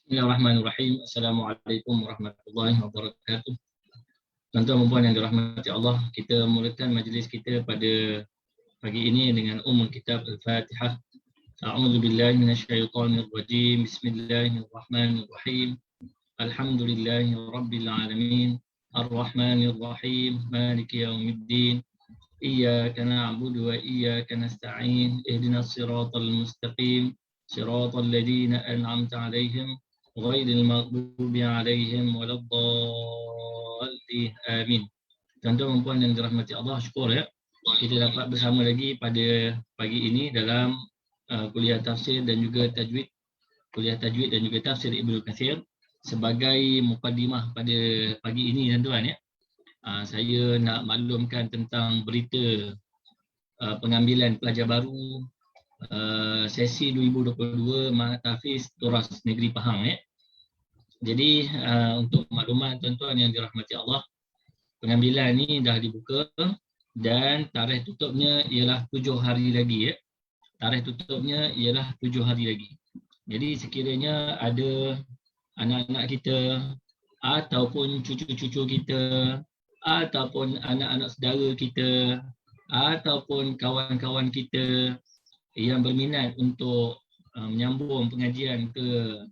Bismillahirrahmanirrahim. Assalamualaikum warahmatullahi wabarakatuh. Tuan-tuan dan puan yang dirahmati Allah, kita mulakan majlis kita pada pagi ini dengan kitab Al-Fatihah. A'udzu billahi minasyaitonir rajim. Bismillahirrahmanirrahim. Alhamdulillahi rabbil alamin. Ar-Rahmanir Rahim. Maliki yaumiddin. Iyyaka na'budu wa iyyaka nasta'in. Ihdinas siratal mustaqim. Siratal ladzina an'amta 'alaihim ghairil maghdubi 'alaihim waladdallin. Amin. Tuan-tuan dan puan yang dirahmati Allah, syukur ya kita dapat bersama lagi pada pagi ini dalam kuliah tafsir dan juga tajwid, kuliah tajwid dan juga tafsir Ibnu Katsir. Sebagai mukadimah pada pagi ini tuan-tuan ya, saya nak maklumkan tentang berita pengambilan pelajar baru sesi 2022 Mahat Tafiz Turas Negeri Pahang ya. Jadi untuk maklumat tuan-tuan yang dirahmati Allah, pengambilan ni dah dibuka dan tarikh tutupnya ialah 7 hari lagi ya. Tarikh tutupnya ialah 7 hari lagi. Jadi sekiranya ada anak-anak kita ataupun cucu-cucu kita ataupun anak-anak saudara kita ataupun kawan-kawan kita yang berminat untuk menyambung pengajian ke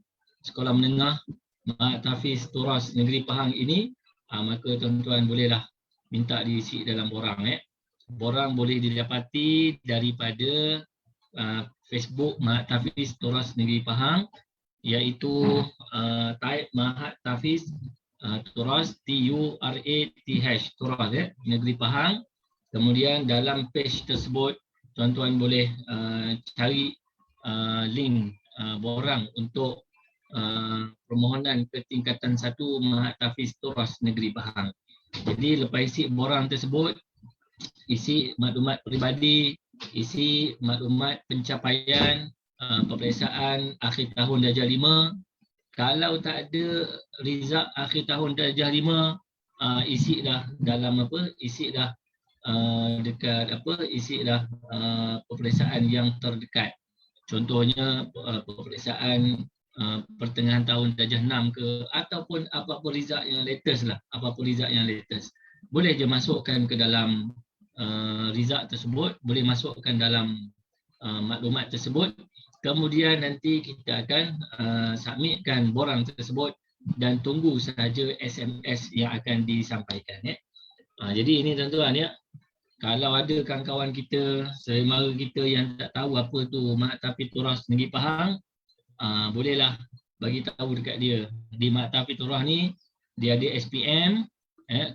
sekolah menengah Mahat Tafiz Turas Negeri Pahang ini, maka tuan-tuan bolehlah minta diisi dalam borang ya. Borang boleh didapati daripada Facebook Mahat Tafiz Turas Negeri Pahang, iaitu type Mahat Tafiz Turas TURATH Turas ya, Negeri Pahang. Kemudian dalam page tersebut tuan-tuan boleh cari link borang untuk permohonan ke tingkatan 1 Mahat Tafiz Turas Negeri Pahang. Jadi lepas isi borang tersebut, isi maklumat peribadi, isi maklumat pencapaian peperiksaan akhir tahun darjah 5. Kalau tak ada result akhir tahun darjah 5, isi dah dalam isi dah dekat isi dah peperiksaan yang terdekat. Contohnya peperiksaan pertengahan tahun darjah 6 ke, ataupun apa-apa result yang latest lah, apa-apa result yang latest. Boleh je masukkan ke dalam result tersebut, boleh masukkan dalam maklumat tersebut. Kemudian nanti kita akan submitkan borang tersebut dan tunggu sahaja SMS yang akan disampaikan ya. Jadi ini tuan-tuan ya, kalau ada kawan-kawan kita, saudara kita yang tak tahu apa tu Mahat Tafiz Turas Negeri Pahang, bolehlah bagi tahu dekat dia. Di Mahat Tafiz Turas ni dia ada SPM,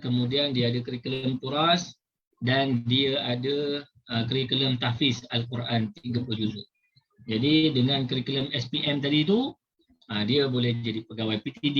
kemudian dia ada kurikulum Turas dan dia ada kurikulum Tahfiz Al-Quran 30 juzuk. Jadi dengan kurikulum SPM tadi tu, dia boleh jadi pegawai PTD,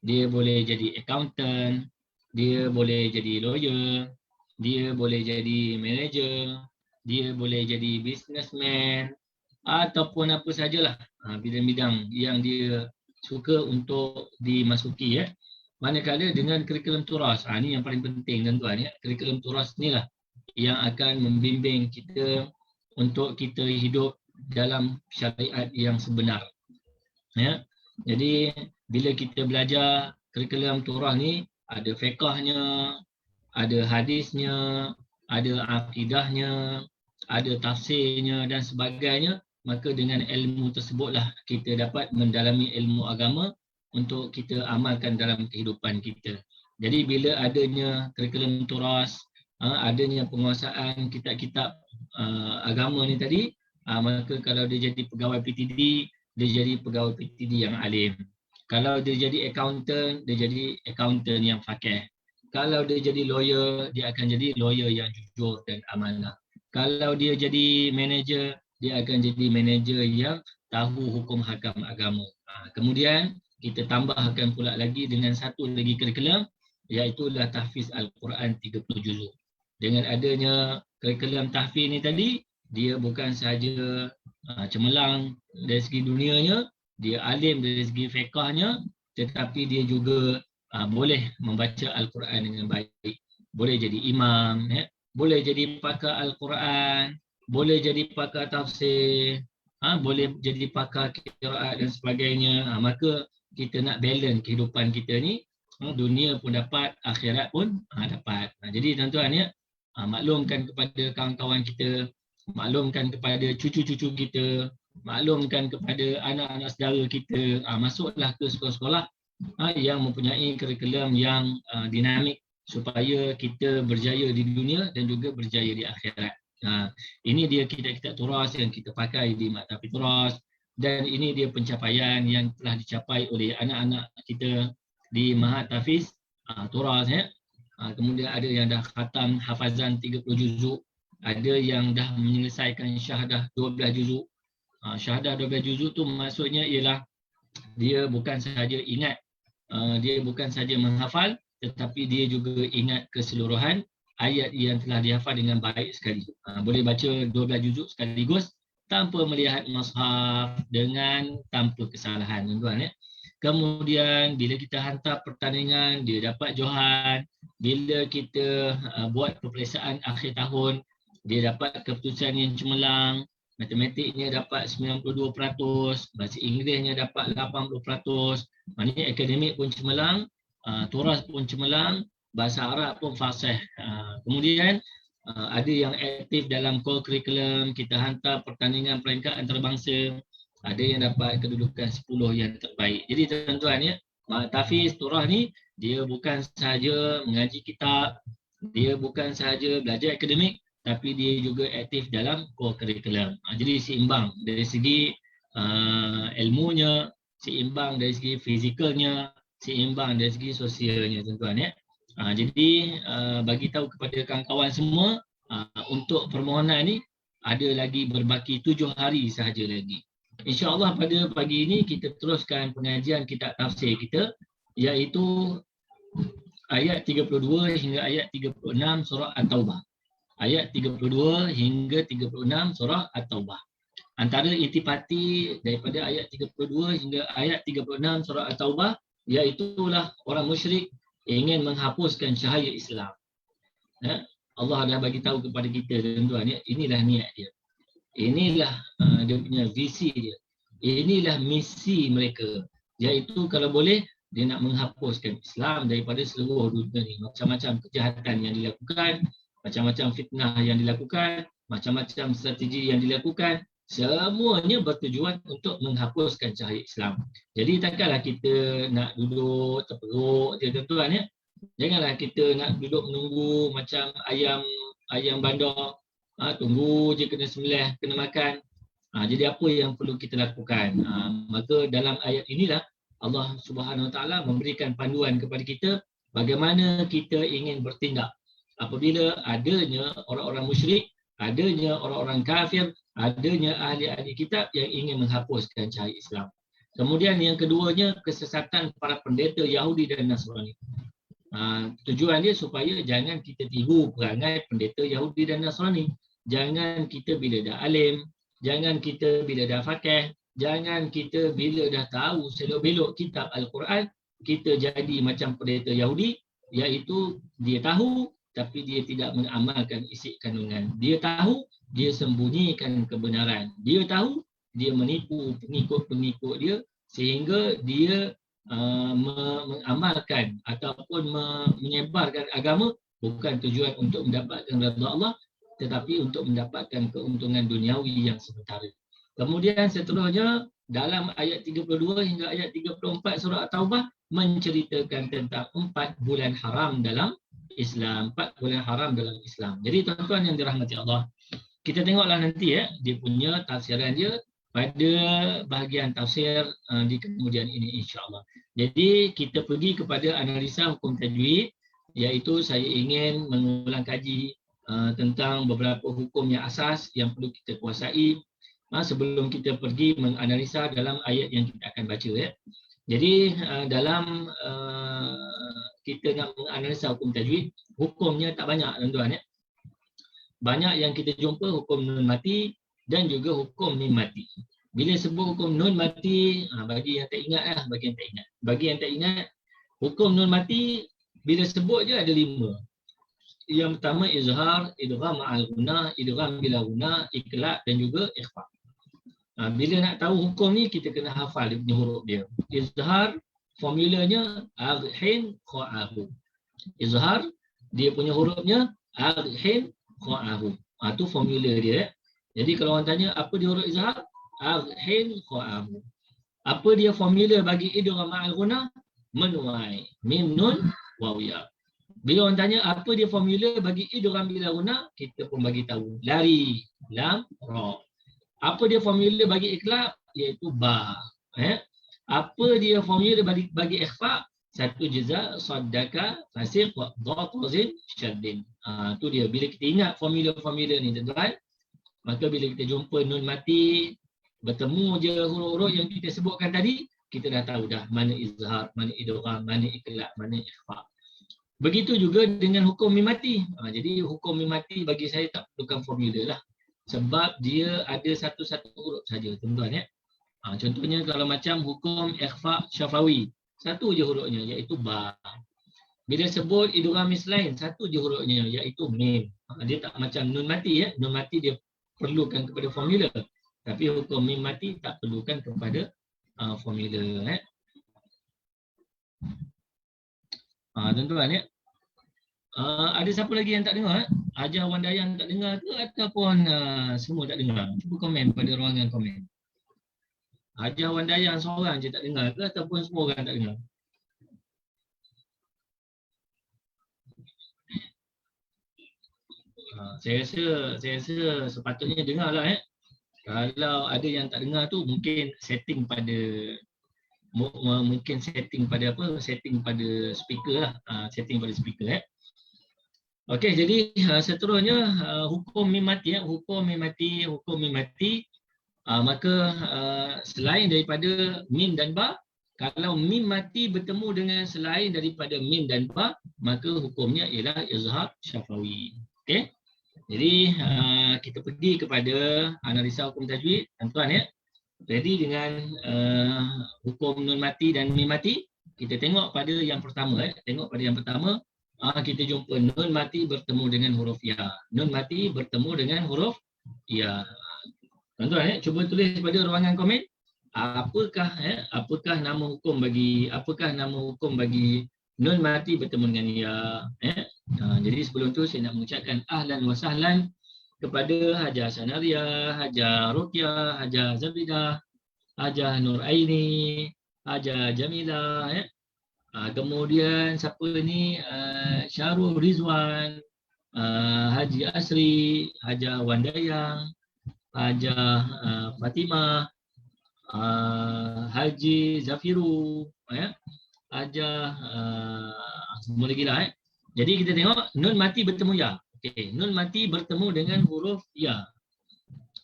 dia boleh jadi accountant, dia boleh jadi lawyer, dia boleh jadi manager, dia boleh jadi businessman ataupun apa sajalah bidang-bidang yang dia suka untuk dimasuki ya. Manakala dengan kurikulum Turas, ni yang paling penting tuan-tuan ya. Kurikulum Turas ni lah yang akan membimbing kita untuk kita hidup dalam syariat yang sebenar. Ya. Jadi bila kita belajar kurikulum Turas ni, ada fiqahnya, ada hadisnya, ada akidahnya, ada tafsirnya dan sebagainya. Maka dengan ilmu tersebutlah kita dapat mendalami ilmu agama untuk kita amalkan dalam kehidupan kita. Jadi bila adanya kurikulum Turas, adanya penguasaan kitab-kitab agama ni tadi, maka kalau dia jadi pegawai PTD, dia jadi pegawai PTD yang alim. Kalau dia jadi accountant, dia jadi accountant yang faqih. Kalau dia jadi lawyer, dia akan jadi lawyer yang jujur dan amanah. Kalau dia jadi manager, dia akan jadi manager yang tahu hukum hakam agama. Kemudian kita tambahkan pula lagi dengan satu lagi kurikulum, iaitu Tahfiz Al-Quran 30 juzuk. Dengan adanya kurikulum tahfiz ni tadi, dia bukan sahaja cemerlang dari segi dunianya, dia alim dari segi fiqahnya, tetapi dia juga boleh membaca Al-Quran dengan baik. Boleh jadi imam, ya. Boleh jadi pakar Al-Quran, boleh jadi pakar tafsir, boleh jadi pakar qiraat dan sebagainya. Maka kita nak balance kehidupan kita ni, dunia pun dapat, akhirat pun dapat. Jadi tuan-tuan ya, maklumkan kepada kawan-kawan kita, maklumkan kepada cucu-cucu kita, maklumkan kepada anak-anak saudara kita, masuklah ke sekolah-sekolah yang mempunyai kurikulum yang dinamik supaya kita berjaya di dunia dan juga berjaya di akhirat. Ini dia kitab-kitab turas yang kita pakai di Maktab Turas, dan ini dia pencapaian yang telah dicapai oleh anak-anak kita di Mahat Tahfiz Turas ya. Kemudian ada yang dah khatam hafazan 30 juzuk, ada yang dah menyelesaikan syahadah 12 juzuk. Syahadah 12 juzuk tu maksudnya ialah dia bukan sahaja ingat, dia bukan sahaja menghafal, tetapi dia juga ingat keseluruhan ayat yang telah dihafal dengan baik sekali. Boleh baca 12 juzuk sekaligus tanpa melihat mushaf, dengan tanpa kesalahan, tuan-tuan ya. Kemudian bila kita hantar pertandingan, dia dapat johan. Bila kita buat peperiksaan akhir tahun, dia dapat keputusan yang cemerlang. Matematiknya dapat 92%, bahasa Inggerisnya dapat 80%. Maknanya akademik pun cemerlang, turas pun cemerlang, bahasa Arab pun fasih. Kemudian ada yang aktif dalam core curriculum, kita hantar pertandingan peringkat antarabangsa, ada yang dapat kedudukan 10 yang terbaik. Jadi tuan-tuan ya, Tahfiz Turah ni dia bukan sahaja mengaji kitab, dia bukan sahaja belajar akademik, tapi dia juga aktif dalam core curriculum. Jadi seimbang dari segi ilmunya, seimbang dari segi fizikalnya, seimbang dari segi sosialnya, tuan-tuan ya. Jadi bagi tahu kepada kawan-kawan semua, untuk permohonan ni ada lagi berbaki 7 hari sahaja lagi. InsyaAllah pada pagi ini kita teruskan pengajian kitab tafsir kita, iaitu ayat 32 hingga ayat 36 surah At-Taubah. Ayat 32 hingga 36 surah At-Taubah. Antara intipati daripada ayat 32 hingga ayat 36 surah At-Taubah, iaitulah orang musyrik ingin menghapuskan cahaya Islam. Allah dah bagi tahu kepada kita, tuan-tuan ya, inilah niat dia. Inilah dia punya visi dia. Inilah misi mereka. Iaitu kalau boleh, dia nak menghapuskan Islam daripada seluruh dunia ni. Macam-macam kejahatan yang dilakukan, macam-macam fitnah yang dilakukan, macam-macam strategi yang dilakukan, semuanya bertujuan untuk menghapuskan cahaya Islam. Jadi takkanlah kita nak duduk terperuk je, tuan-tuan ya. Janganlah kita nak duduk menunggu macam ayam bandar, tunggu je kena sembelih, kena makan. Jadi apa yang perlu kita lakukan? Maka dalam ayat inilah Allah Subhanahu Wa Taala memberikan panduan kepada kita bagaimana kita ingin bertindak apabila adanya orang-orang musyrik, adanya orang-orang kafir, adanya ahli-ahli kitab yang ingin menghapuskan cahaya Islam. Kemudian yang keduanya, kesesatan para pendeta Yahudi dan Nasrani. Tujuan dia supaya jangan kita tiru perangai pendeta Yahudi dan Nasrani. Jangan kita bila dah alim, jangan kita bila dah faqih, jangan kita bila dah tahu selok-belok kitab Al-Quran, kita jadi macam pendeta Yahudi, iaitu dia tahu tapi dia tidak mengamalkan isi kandungan. Dia tahu, dia sembunyikan kebenaran. Dia tahu, dia menipu pengikut-pengikut dia sehingga dia mengamalkan ataupun menyebarkan agama bukan tujuan untuk mendapatkan redha Allah, tetapi untuk mendapatkan keuntungan duniawi yang sementara. Kemudian seterusnya dalam ayat 32 hingga ayat 34 surah At-Taubah menceritakan tentang 4 bulan haram dalam Islam, 4 bulan haram dalam Islam. Jadi tuan-tuan yang dirahmati Allah, kita tengoklah nanti ya dia punya tafsiran dia pada bahagian tafsir di kemudian ini insya-Allah. Jadi kita pergi kepada analisa hukum tajwid, iaitu saya ingin mengulang kaji tentang beberapa hukum yang asas yang perlu kita kuasai sebelum kita pergi menganalisa dalam ayat yang kita akan baca ya. Jadi dalam kita nak menganalisa hukum tajwid, hukumnya tak banyak tuan-tuan ya. Banyak yang kita jumpa hukum nun mati dan juga hukum mim mati. Bila sebut hukum nun mati, bagi yang tak ingat bagi yang tak ingat. Bagi yang tak ingat, hukum nun mati bila sebut je ada 5. Yang pertama izhar, idgham ma'al gunah, idgham bila gunah, iqlab dan juga ikhfa. Bila nak tahu hukum ni, kita kena hafal dia punya huruf dia. Izhar, formulanya aghin kha'ahu. Izhar, dia punya hurufnya aghin kha'ahu. Tu formula dia. Jadi kalau orang tanya, apa dia huruf izhar? Aghin kha'ahu. Apa dia formula bagi idgham ma'al ghunnah? Menuai. Mim nun waw ya. Bila orang tanya apa dia formula bagi idgham bila ghunnah, kita pun bagi tahu. Lari, lam, ra. Apa dia formula bagi iqlab? Iaitu ba. Apa dia formula bagi ikhfa? Satu jaza, saddaka, fasiq, wa dhatazin, syaddin. Tu dia. Bila kita ingat formula-formula ni, tuan-tuan, maka bila kita jumpa nun mati, bertemu je huruf-huruf yang kita sebutkan tadi, kita dah tahu dah mana izhar, mana idgham, mana iqlab, mana ikhfa. Begitu juga dengan hukum mim mati. Jadi hukum mim mati bagi saya tak perlukan formula lah. Sebab dia ada satu-satu huruf saja, tuan-tuan ya. Contohnya kalau macam hukum ikhfa syafawi, satu je hurufnya iaitu ba. Bila sebut idgham mislain, satu je hurufnya iaitu mim. Dia tak macam nun mati ya. Nun mati dia perlukan kepada formula. Tapi hukum mim mati tak perlukan kepada formula ya. Tuan-tuan ya. Ada siapa lagi yang tak dengar? Hajar Wan Dayan tak dengar ke ataupun semua tak dengar? Cuba komen pada ruangan komen. Hajar Wan Dayan seorang je tak dengar ke ataupun semua orang tak dengar? Saya rasa sepatutnya dengarlah ya. Kalau ada yang tak dengar tu mungkin setting pada setting pada speaker lah. Setting pada speaker ya. Okey, jadi seterusnya hukum mim mati ya. Hukum mim mati. Maka selain daripada mim dan ba, kalau mim mati bertemu dengan selain daripada mim dan ba, maka hukumnya ialah izhar syafawi. Okey. Jadi kita pergi kepada analisa hukum tajwid, tuan-tuan ya. Jadi dengan hukum nun mati dan mim mati, kita tengok pada yang pertama kita jumpa nun mati bertemu dengan huruf ya. Nun mati bertemu dengan huruf ya. Tuan-tuan ya, cuba tulis pada ruangan komen apakah nama hukum bagi nun mati bertemu dengan ya. Jadi sebelum tu saya nak mengucapkan ahlan wa sahlan kepada Hajar Sanaria, Hajar Ruqyah, Hajar Zabidah, Hajar Nur Aini, Hajar Jamilah ya. Kemudian siapa ni, Syarul Rizwan, Haji Asri, Hajar Wan Dayang, Hajar Fatimah, Haji Zafiru ya. Hajar semua lagi lah Jadi kita tengok nun mati bertemu ya. Okey, nun mati bertemu dengan huruf ya.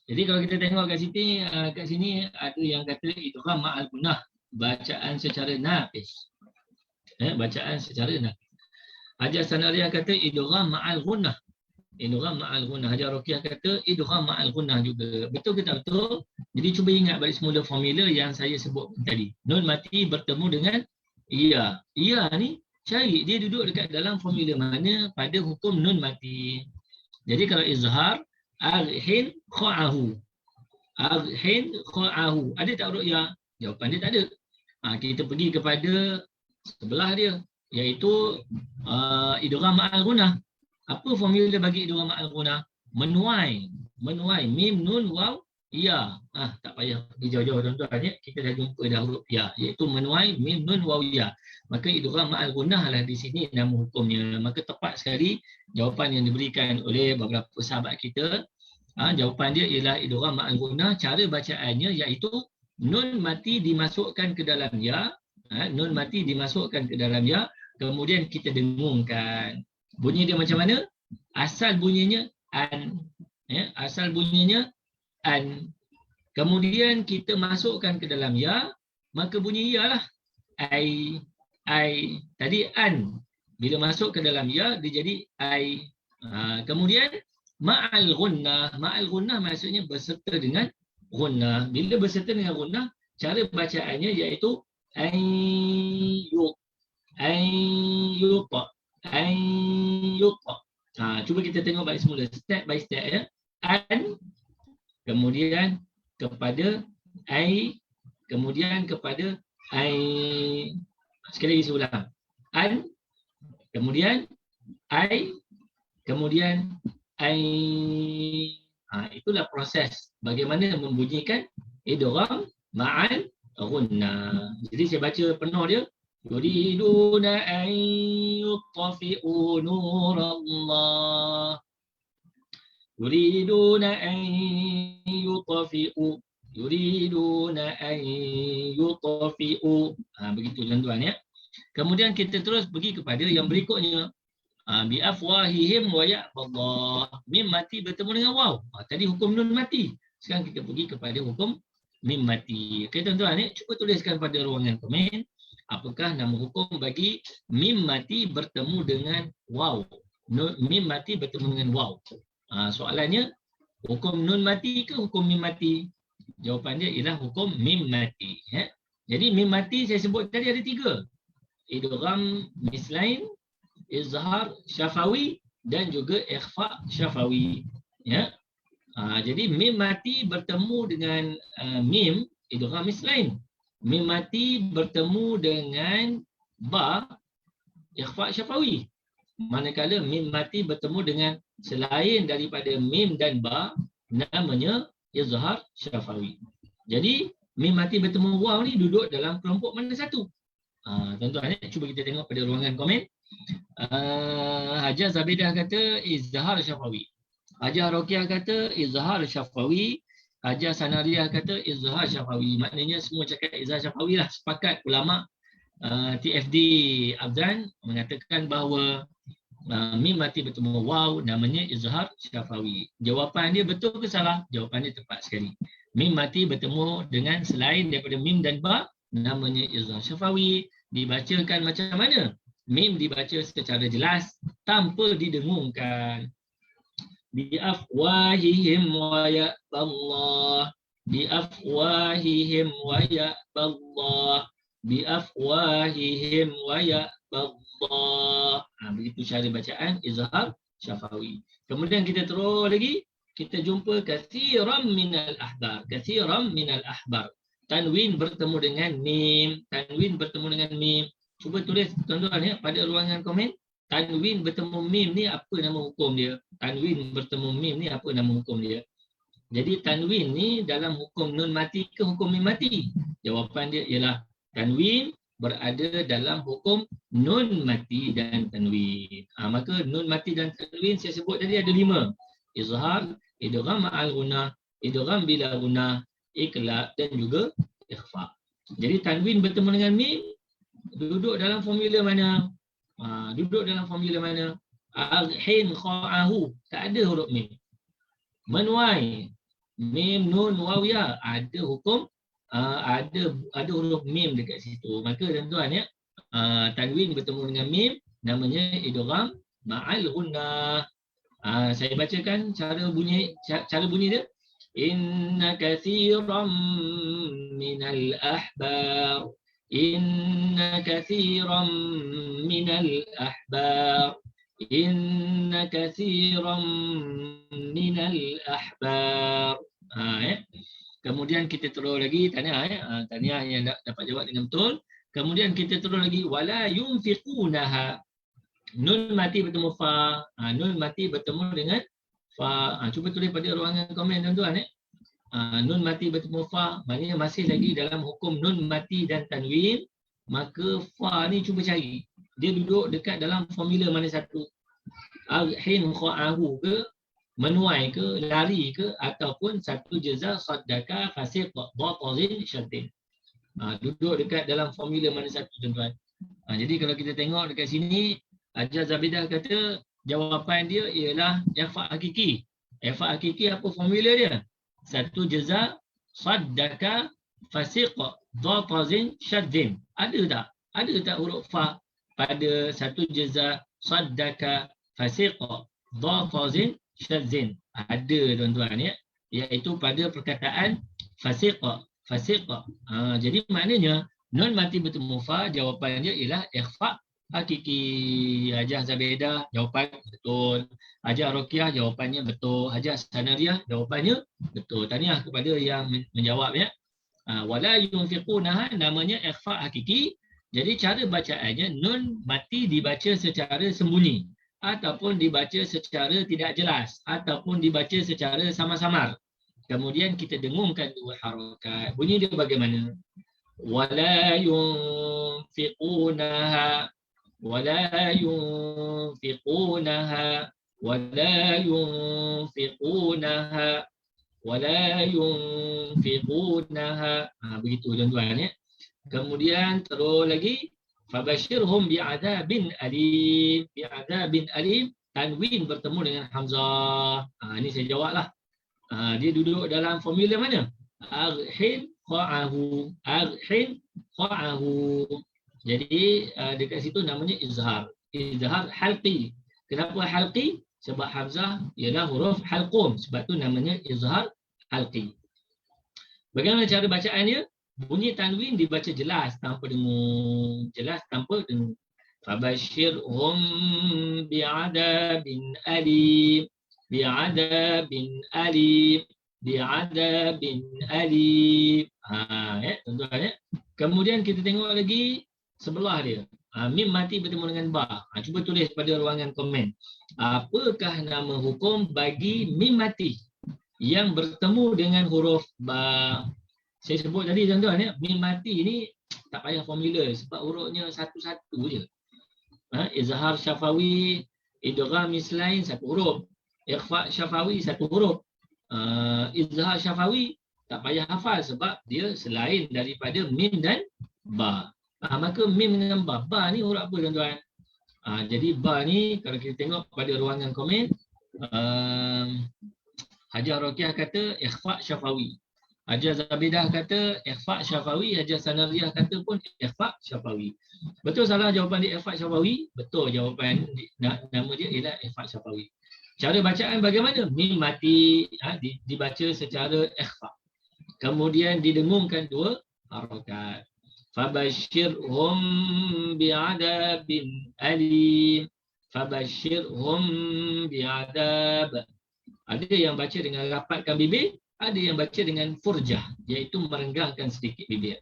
Jadi kalau kita tengok kat sini ada yang kata idgham ma'al ghunnah, bacaan secara naqis. Bacaan secara naqis. Hajar Sanaria kata idgham ma'al ghunnah. Idgham ma'al ghunnah. Hajar Ruqyah kata idgham ma'al ghunnah juga. Betul ke tak betul? Jadi cuba ingat balik semula formula yang saya sebut tadi. Nun mati bertemu dengan iya. Iya ni cari dia duduk dekat dalam formula mana pada hukum nun mati. Jadi kalau izhar aghin kha'ahu. Aghin kha'ahu. Ada tak huruf ya? Jawapan dia tak ada. Kita pergi kepada sebelah dia iaitu idgham ma'al ghunnah. Apa formula bagi idgham ma'al ghunnah? Menuai mim nun waw ya. Tak payah pergi jauh-jauh tuan-tuan ya. Kita dah jumpa dah huruf ya iaitu menuai mim nun waw ya. Maka idgham ma'al ghunnah lah di sini nama hukumnya. Maka tepat sekali jawapan yang diberikan oleh beberapa sahabat kita. Jawapan dia ialah idgham ma'al ghunnah. Cara bacaannya iaitu nun mati dimasukkan ke dalam ya. Nun mati dimasukkan ke dalam ya, kemudian kita dengungkan. Bunyi dia macam mana? Asal bunyinya an. Asal bunyinya an. Kemudian kita masukkan ke dalam ya, maka bunyi ya lah. Ai. Tadi an. Bila masuk ke dalam ya, dia jadi ai. Kemudian ma'al ghunnah. Ma'al ghunnah maksudnya berserta dengan ghunnah. Bila berserta dengan ghunnah, cara bacaannya iaitu ayyuq. Cuba kita tengok balik semula step by step ya. An, kemudian kepada ai, kemudian kepada ai. Sekali lagi saya ulang. An, kemudian ai, kemudian ai. Itulah proses bagaimana membunyikan idgham ma'al ghunnah. Jadi saya baca penuh dia. Yuriduna an yutfi'u nurallah. Yuriduna an yutfi'u. Yuriduna an yutfi'u. Begitu tuan-tuan ya. Kemudian kita terus pergi kepada yang berikutnya. Bi afwahihim wa ya'ballah. Mim mati bertemu dengan waw. Tadi hukum nun mati. Sekarang kita pergi kepada hukum mim mati. Okey tuan-tuan ni, cuba tuliskan pada ruangan komen apakah nama hukum bagi mim mati bertemu dengan waw. Mim mati bertemu dengan waw. Soalannya, hukum nun mati ke hukum mim mati? Jawapan dia ialah hukum mim mati. Ya. Jadi mim mati saya sebut tadi ada 3. Idgham mislain, izhar syafawi dan juga ikhfa syafawi. Ya. Jadi mim mati bertemu dengan mim idgham mislain. Mim mati bertemu dengan ba ikhfa syafawi. Manakala mim mati bertemu dengan selain daripada mim dan ba, namanya izhar syafawi. Jadi mim mati bertemu waw ni duduk dalam kelompok mana satu? Tuan-tuan, cuba kita tengok pada ruangan komen. Hajar Zabidah kata izhar syafawi. Hajar Rokiah kata izhar syafawi. Hajar Sanariah kata izhar syafawi. Maknanya semua cakap izhar syafawi lah. Sepakat ulama. TFD Abdan mengatakan bahawa mim mati bertemu waw namanya izhar syafawi. Jawapan dia betul ke salah? Jawapan dia tepat sekali. Mim mati bertemu dengan selain daripada mim dan ba, namanya izhar syafawi. Dibacakan macam mana? Mim dibaca secara jelas tanpa didengungkan. Bi afwahihim wa ya'ballah. Bi afwahihim wa ya'ballah. Bi afwahihim wa ya'ballah. Begitu cara bacaan izhar syafawi. Kemudian kita terus lagi, kita jumpa kathiran minal ahbar. Kathiran minal ahbar. Tanwin bertemu dengan mim. Tanwin bertemu dengan mim. Cuba tulis tuan-tuan ya pada ruangan komen. Tanwin bertemu mim ni apa nama hukum dia? Tanwin bertemu mim ni apa nama hukum dia? Jadi tanwin ni dalam hukum nun mati ke hukum mim mati? Jawapan dia ialah tanwin berada dalam hukum nun mati dan tanwin. Maka nun mati dan tanwin saya sebut tadi ada 5. Izhar, idgham ma'al ghunnah, idgham bila ghunnah, iqlab dan juga ikhfa. Jadi tanwin bertemu dengan mim duduk dalam formula mana? Duduk dalam formula mana? Al-hin kha'ahu, tak ada huruf mim. Menuai mim nun waw ya, ada hukum ada huruf mim dekat situ. Maka tuan-tuan ya, tanwin bertemu dengan mim namanya idgham ma'al ghunnah. Saya bacakan cara bunyi dia. Inna kathiran minal ahbar. Inna kathiran minal ahbar. Inna kathiran minal ahbar. Ya. Kemudian kita terus lagi tahniah tahniah yang dapat jawab dengan betul. Kemudian kita terus lagi wala yunfiqunaha. Nun mati bertemu fa. Nun mati bertemu dengan fa. Cuba tulis pada ruangan komen tuan-tuan. Nun mati bertemu fa, maknanya masih lagi dalam hukum nun mati dan tanwin. Maka fa ni cuba cari. Dia duduk dekat dalam formula mana satu? Al-hin kha'ahu ke, menuai ke, lari ke, ataupun satu jeza saddaka fasih batazin syadin. Duduk dekat dalam formula mana satu tuan-tuan. Jadi kalau kita tengok dekat sini, Hajar Zabidah kata jawapan dia ialah ikhfa hakiki. Ikhfa hakiki apa formula dia? Satu jeza saddaka fasiq dhatazin shaddin. Ada tak? Ada tak huruf fa pada satu jeza saddaka fasiq dhatazin shaddin? Ada tuan-tuan ya. Iaitu pada perkataan fasiq. Jadi maknanya nun mati bertemu fa, jawapan dia ialah ikhfa Hakiki. Hajah Zabedah, jawapan betul. Hajah Rokiah, jawapannya betul. Hajah Sanariah, jawapannya betul. Tahniah kepada yang menjawab ya. Wala yunfiqunaha namanya ikhfa hakiki. Jadi cara bacaannya nun mati dibaca secara sembunyi ataupun dibaca secara tidak jelas ataupun dibaca secara samar-samar. Kemudian kita dengungkan dua harakat. Bunyi dia bagaimana? Wala yunfiqunaha wala yunfiqunaha wala yunfiqunaha wala yunfiqunaha. Begitu tuan-tuan ya. Kemudian terus lagi fabashirhum bi'adzabin alim. Bi'adzabin alim, tanwin bertemu dengan hamzah. Ini saya jawablah. Dia duduk dalam formula mana? Arhin qa'ahu. Arhin qa'ahu. Jadi dekat situ namanya izhar. Izhar halqi. Kenapa halqi? Sebab hamzah ialah huruf halqum. Sebab tu namanya izhar halqi. Bagaimana cara bacaannya? Bunyi tanwin dibaca jelas tanpa dengung. Jelas tanpa dengung. Fabashirhum bi'adabin alim. Bi'adabin alim. Bi'adabin alim. Ya, tuan-tuan ya. Kemudian kita tengok lagi sebelah dia. Mim mati bertemu dengan ba. Cuba tulis pada ruangan komen. Apakah nama hukum bagi mim mati yang bertemu dengan huruf ba? Saya sebut tadi tuan-tuan ya, mim mati ni tak payah formula sebab hurufnya satu-satu je. Izhar syafawi, idgham mislain satu huruf. Ikhfa syafawi satu huruf. Izhar syafawi tak payah hafal sebab dia selain daripada mim dan ba. Maka mim dengan ba. Ba ni huruf apa tuan-tuan? Jadi ba ni kalau kita tengok pada ruangan komen, Hajah Rokiah kata ikhfa syafawi. Hajah Zabidah kata ikhfa syafawi. Hajah Sanariah kata pun ikhfa syafawi. Betul salah jawapan dia ikhfa syafawi? Betul jawapan nama dia ialah ikhfa syafawi. Cara bacaan bagaimana? Mim mati dibaca secara ikhfa. Kemudian didengungkan dua harakat. Fabashirhum bi'adabin alim. Fabashirhum bi'adab. Ada yang baca dengan rapatkan bibir, ada yang baca dengan furjah, iaitu merenggangkan sedikit bibir.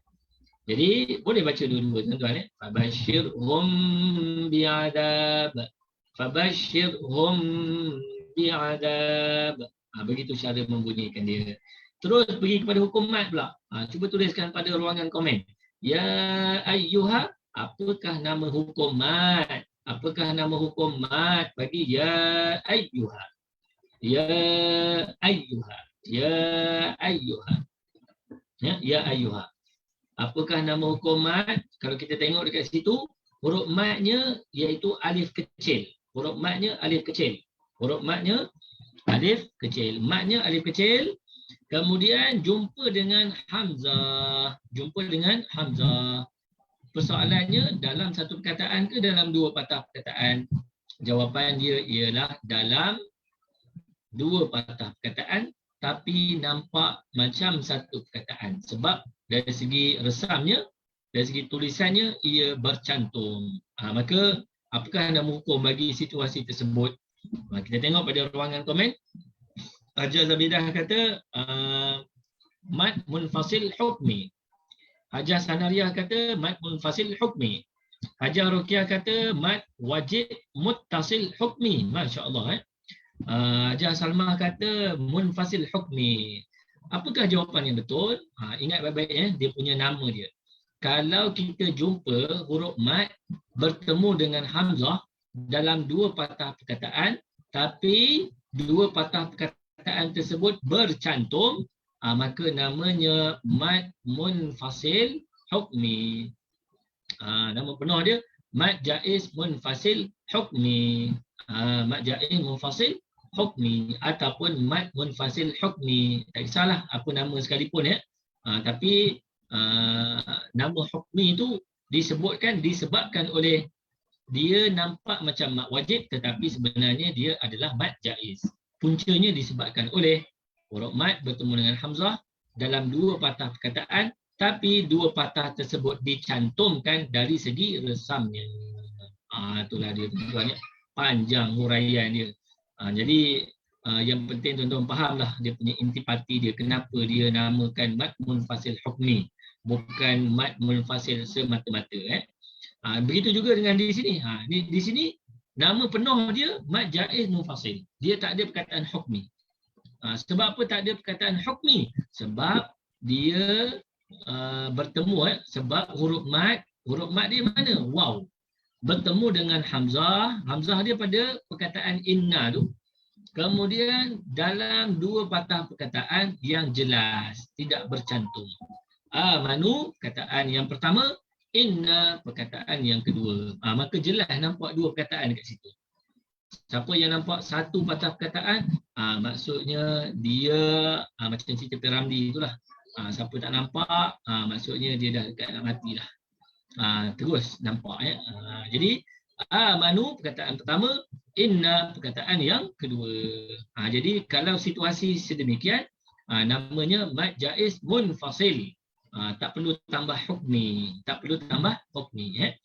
Jadi boleh baca dua-dua tuan-tuan ya. Fabashirhum bi'adab. Fabashirhum bi'adab. Begitu cara membunyikan dia. Terus pergi kepada hukum mat pula. Cuba tuliskan pada ruangan komen. Ya ayyuha, apakah nama hukum mat? Apakah nama hukum mat bagi ya ayyuha? Ya ayyuha. Ya ayyuha. Ya ayyuha. Apakah nama hukum mat? Kalau kita tengok dekat situ, huruf matnya iaitu alif kecil. Huruf matnya alif kecil. Huruf matnya alif kecil. Matnya alif kecil. Kemudian jumpa dengan hamzah. Jumpa dengan hamzah. Persoalannya dalam satu perkataan ke dalam dua patah perkataan? Jawapan dia ialah dalam dua patah perkataan tapi nampak macam satu perkataan. Sebab dari segi resamnya, dari segi tulisannya ia bercantum. Maka apakah nama hukum bagi situasi tersebut? Kita tengok pada ruangan komen. Hajah Zabidah kata mat munfasil hukmi. Hajah Sanariah kata mat munfasil hukmi. Hajah Rukiah kata mat wajib muttasil hukmi. Masya-Allah. Hajah Salmah kata munfasil hukmi. Apakah jawapan yang betul? Ingat baik-baik ya, dia punya nama dia. Kalau kita jumpa huruf mat bertemu dengan hamzah dalam dua patah perkataan tapi dua patah perkataan tersebut bercantum, maka namanya mat munfasil hukmi. Nama penuh dia mat jaiz munfasil hukmi. Mat jaiz munfasil hukmi ataupun mat munfasil hukmi. Tak kisahlah apa nama sekalipun ya. Tapi nama hukmi itu disebabkan oleh dia nampak macam mat wajib tetapi sebenarnya dia adalah mat jaiz. Puncanya disebabkan oleh huruf mat bertemu dengan hamzah dalam dua patah perkataan tapi dua patah tersebut dicantumkan dari segi resamnya. Itulah dia tuan-tuan ya. Panjang huraian dia. Jadi yang penting tuan-tuan fahamlah dia punya intipati dia, kenapa dia namakan mad munfasil hukmi, bukan mad munfasil semata-mata. Begitu juga dengan di sini. Di sini nama penuh dia mad jaiz munfasil. Dia tak ada perkataan hukmi. Sebab apa tak ada perkataan hukmi? Sebab dia bertemu sebab huruf mad dia mana? Waw. Bertemu dengan hamzah. Hamzah dia pada perkataan inna tu. Kemudian dalam dua patah perkataan yang jelas, tidak bercantum. Amanu perkataan yang pertama, inna perkataan yang kedua. Maka jelas nampak dua perkataan dekat situ. Siapa yang nampak satu patah perkataan, maksudnya dia macam cerita Piramli itulah. Siapa tak nampak, maksudnya dia dah dekat nak mati dah. Terus nampak ya. Jadi amanu perkataan pertama, inna perkataan yang kedua. Jadi kalau situasi sedemikian, namanya mad jaiz munfasil. Tak perlu tambah hukmi, ya.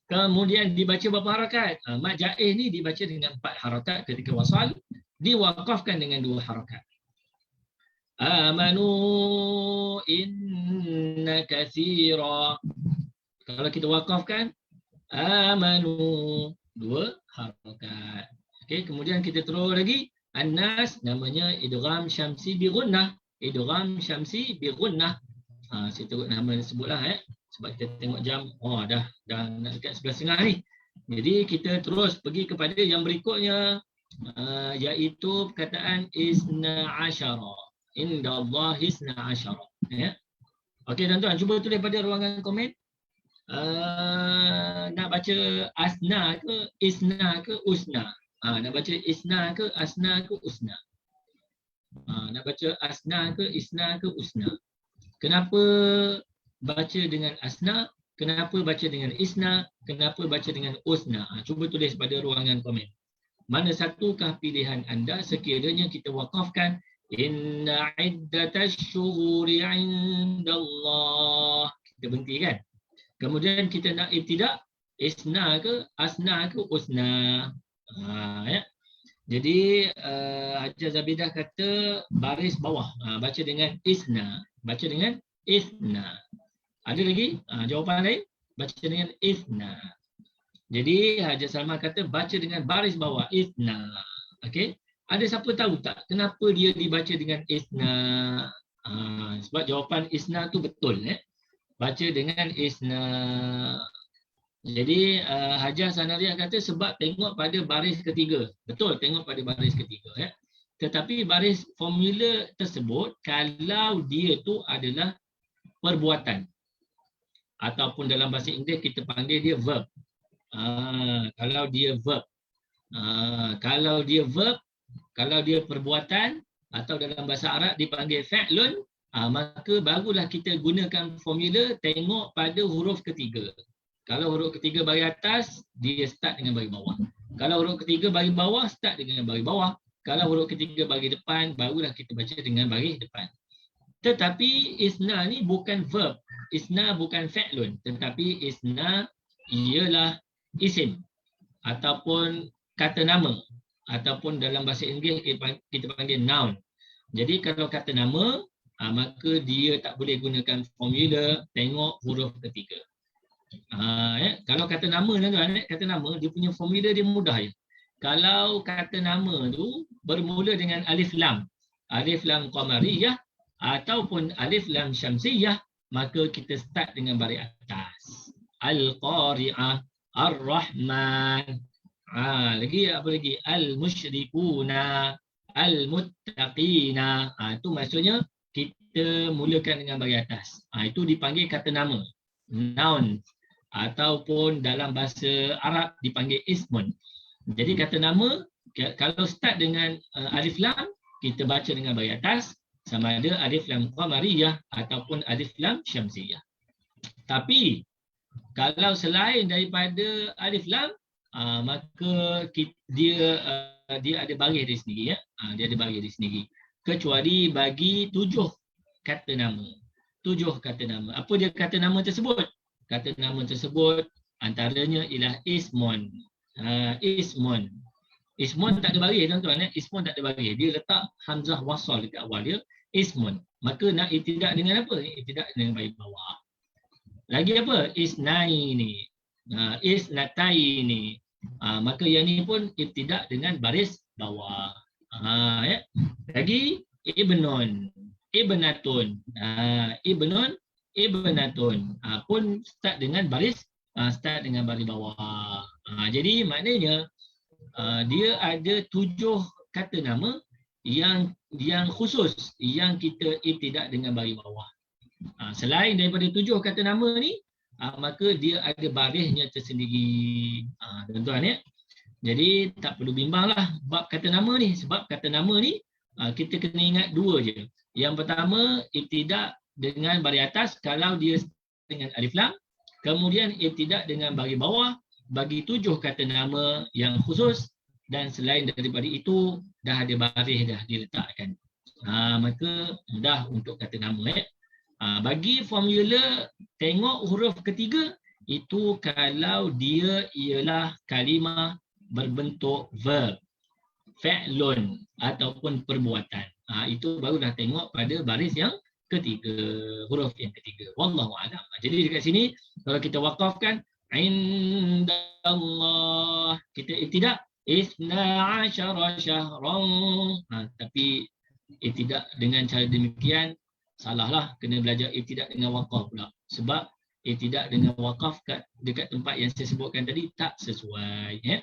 Kemudian dibaca berapa harakat? Mad jaiz ni dibaca dengan 4 harakat ketika wasal, diwaqafkan dengan 2 harakat. Amanu inna katsira. Kalau kita waqafkan amanu 2 harakat. Okey, kemudian kita terus lagi An-Nas namanya idgham syamsi bi gunnah. Idgham syamsi bi gunnah. Saya terus nama sebutlah sebab kita tengok jam dah nak dekat 11.30 ni. Jadi kita terus pergi kepada yang berikutnya, iaitu perkataan isna asyara. Indallah isna asyara. Ya. Okey tuan-tuan, cuba tulis pada ruangan komen. Nak baca asna ke isna ke usna? Nak baca isna ke asna ke usna? Nak baca asna ke isna ke usna? Kenapa baca dengan asna? Kenapa baca dengan isna? Kenapa baca dengan usna? Cuba tulis pada ruangan komen. Mana satukah pilihan anda sekiranya kita wakafkan inna iddatash syuhuri indallah. Kita berhenti kan? Kemudian kita nak ibtidak isna ke asna ke usna. Ya. Jadi Hajar Zabidah kata baris bawah, baca dengan isna. Baca dengan isna. Ada lagi jawapan lain? Baca dengan isna. Jadi Hajar Salman kata baca dengan baris bawah isna. Okey. Ada siapa tahu tak kenapa dia dibaca dengan isna? Sebab jawapan isna tu betul. Baca dengan isna. Jadi Hajar Sanariah kata sebab tengok pada baris ketiga. Betul, tengok pada baris ketiga. Tetapi baris formula tersebut kalau dia tu adalah perbuatan. Ataupun dalam bahasa Inggeris kita panggil dia verb. Kalau dia verb. Kalau dia perbuatan atau dalam bahasa Arab dipanggil fa'lun, maka barulah kita gunakan formula tengok pada huruf ketiga. Kalau huruf ketiga bagi atas, dia start dengan bagi bawah. Kalau huruf ketiga bagi bawah, start dengan bagi bawah. Kalau huruf ketiga bagi depan, barulah kita baca dengan bagi depan. Tetapi isna ni bukan verb. Isna bukan fa'lun. Tetapi isna ialah isim. Ataupun kata nama. Ataupun dalam bahasa Inggeris kita panggil noun. Jadi kalau kata nama, maka dia tak boleh gunakan formula tengok huruf ketiga. Kalau kata nama tuan-tuan, kata nama dia punya formula dia mudah je. Kalau kata nama tu bermula dengan alif lam qamariyah ataupun alif lam syamsiyah, maka kita start dengan baris atas. Al-Qari'ah, Ar-Rahman. Lagi apa lagi? Al-Musyrikuna, Al-Muttaqina. Itu maksudnya kita mulakan dengan baris atas. Itu dipanggil kata nama, noun. Ataupun dalam bahasa Arab dipanggil ismun. Jadi kata nama, kalau start dengan alif lam, kita baca dengan baris atas, sama ada alif lam qamariyah ataupun alif lam syamsiyah. Tapi kalau selain daripada alif lam, maka dia ada baris dia sendiri. Dia ada baris dia sendiri. Kecuali bagi 7 kata nama. 7 kata nama. Apa dia kata nama tersebut? Kata nama tersebut Antaranya ialah ismun. Ismun. Ismun tak ada baris tuan-tuan. Ismun tak ada baris. Dia letak hamzah wasal dekat awal dia. Ismun. Maka nak ibtidak dengan apa? Ibtidak dengan baris bawah. Lagi apa? Isnaini. Isnataini. Maka yang ni pun ibtidak dengan baris bawah. Ya. Lagi ibnun. Ibnatun. Ibnun. Ibnatun. Pun start dengan baris bawah. Jadi maknanya dia ada 7 kata nama yang khusus yang kita ibtidak dengan baris bawah. Selain daripada 7 kata nama ni, maka dia ada barisnya tersendiri. Tuan-tuan ya. Jadi tak perlu bimbanglah bab kata nama ni, sebab kata nama ni kita kena ingat 2 je. Yang pertama ibtidak dengan baris atas kalau dia dengan alif lam, kemudian ibtidak dengan baris bawah bagi 7 kata nama yang khusus, dan selain daripada itu dah ada baris dah diletakkan. Maka mudah untuk kata nama ya. Bagi formula tengok huruf ketiga itu kalau dia ialah kalimah berbentuk verb, fi'lun ataupun perbuatan. Itu baru dah tengok pada baris yang ketiga, huruf yang ketiga. Wallahu a'lam. Jadi dekat sini kalau kita wakafkan indallah, kita ibtidak isna asyara syahran. Tapi ibtidak dengan cara demikian salahlah, kena belajar ibtidak dengan wakaf pula. Sebab ibtidak dengan wakaf dekat tempat yang saya sebutkan tadi tak sesuai ya.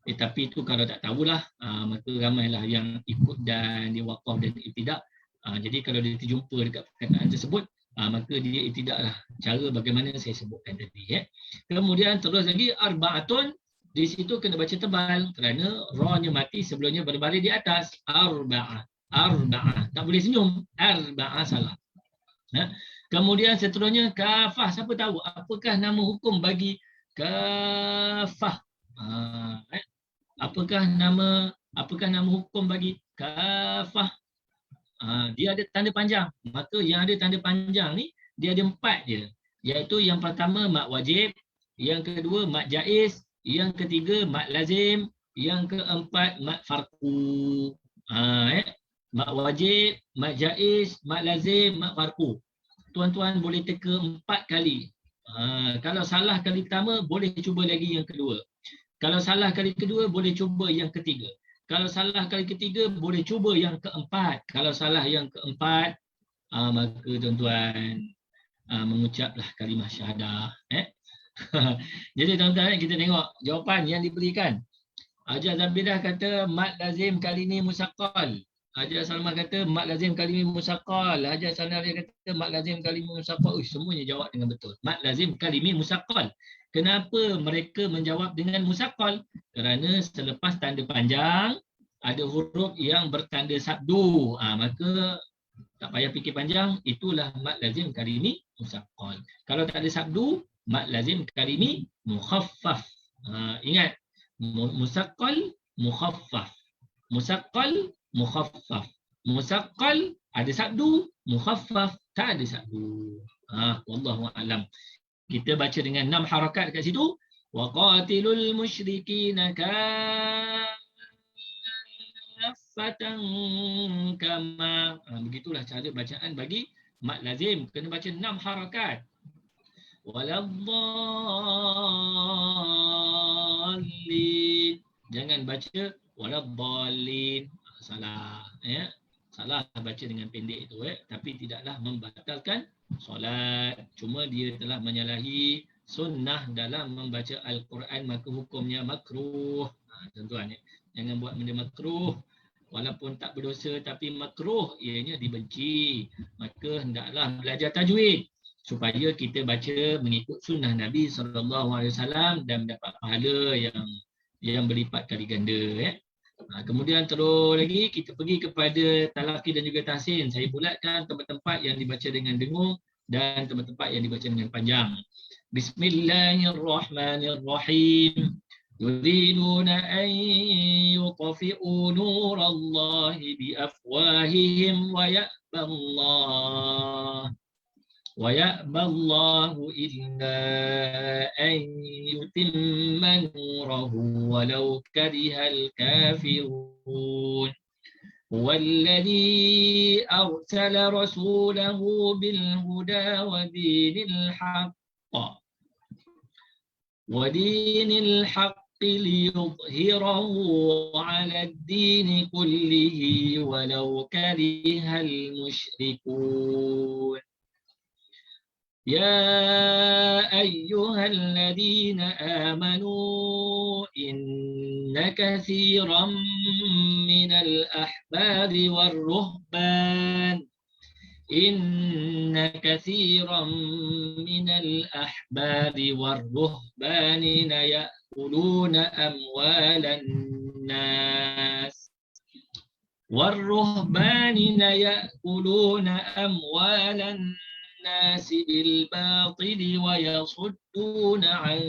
Tapi itu kalau tak tahulah, maka ramailah yang ikut dan dia wakaf dan ibtidak. Jadi kalau dia terjumpa dekat perkataan tersebut, maka dia ibtidaklah cara bagaimana saya sebutkan tadi ya. Kemudian terus lagi arba'atun, di situ kena baca tebal kerana ra-nya mati sebelumnya berbaris di atas. Arba'ah. Tak boleh senyum. Arba'ah salah. Kemudian seterusnya kafah. Siapa tahu apakah nama hukum bagi kafah? Apakah nama hukum bagi kafah? Dia ada tanda panjang. Maka yang ada tanda panjang ni dia ada 4 je. Iaitu yang pertama mat wajib, yang kedua mat jaiz, yang ketiga mat lazim, yang keempat mat farqu. Mat wajib, mat jaiz, mat lazim, mat farqu. Tuan-tuan boleh teka 4 kali. Kalau salah kali pertama boleh cuba lagi yang kedua. Kalau salah kali kedua boleh cuba yang ketiga. Kalau salah kali ketiga boleh cuba yang keempat. Kalau salah yang keempat, maka tuan-tuan mengucaplah kalimah syahadah. Jadi tuan-tuan kita tengok jawapan yang diberikan. Hajar Zabidah kata mat lazim kalimi musaqqal. Hajar Salman kata mat lazim kalimi musaqqal. Hajar Sanaria kata mat lazim kalimi musaqqal. Semuanya jawab dengan betul. Mat lazim kalimi musaqqal. Kenapa mereka menjawab dengan musaqqal? Kerana selepas tanda panjang ada huruf yang bertanda sabdu. Maka tak payah fikir panjang, itulah mat lazim kalimi musaqqal. Kalau tak ada sabdu, mat lazim kalimi mukhaffaf. Ingat, musaqqal mukhaffaf. Musaqqal mukhaffaf. Musaqqal ada sabdu, mukhaffaf tak ada sabdu. Wallahu a'lam. Kita baca dengan 6 harakat kat situ. Wa qatilul musyrikina kaffatan kama. Begitulah cara bacaan bagi mat lazim. Kena baca 6 harakat. Waladdallin. Jangan baca waladdallin. Salah ya. Salah baca dengan pendek itu tapi tidaklah membatalkan solat. Cuma dia telah menyalahi sunnah dalam membaca Al-Quran, maka hukumnya makruh. Tuan-tuan jangan buat benda makruh. Walaupun tak berdosa tapi makruh, ianya dibenci. Maka hendaklah belajar tajwid supaya kita baca mengikut sunnah Nabi SAW dan mendapat pahala yang berlipat kali ganda. Kemudian terus lagi kita pergi kepada talaqi dan juga tahsin. Saya bulatkan tempat-tempat yang dibaca dengan dengung dan tempat-tempat yang dibaca dengan panjang. Bismillahirrahmanirrahim. Yuriduna an yutfi'u nurallahi biafwahihim wa ya'ballah وَيَأْبَى اللَّهُ إِلَّا أَن يُتِمَّ نُورَهُ وَلَوْ كَرِهَ الْكَافِرُونَ هُوَ الَّذِي أَرْسَلَ رَسُولَهُ بِالْهُدَى ودين الحق ليظهره على الدين كله ولو كره المشركون يا أيها الذين آمنوا إن كثيرا من الأحبار والرهبان يأكلون أموال الناس بالباطل ويصدون عن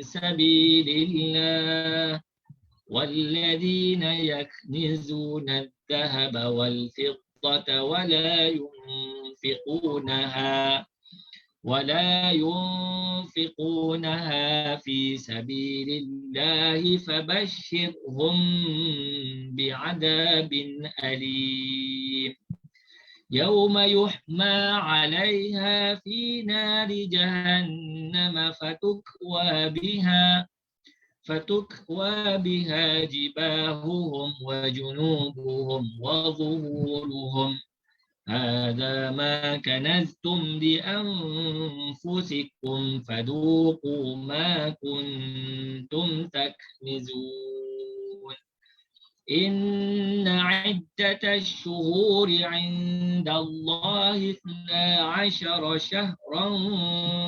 سبيل الله والذين يكنزون الذهب والفضة ولا ينفقونها في سبيل الله فبشرهم بعذاب أليم يوم يحمى عليها في نار جهنم فتكوى بها جباههم وجنوبهم وظهورهم هذا ما كنزتم لأنفسكم فذوقوا ما كنتم تكنزون إن عدة الشهور عند الله 12 شهرا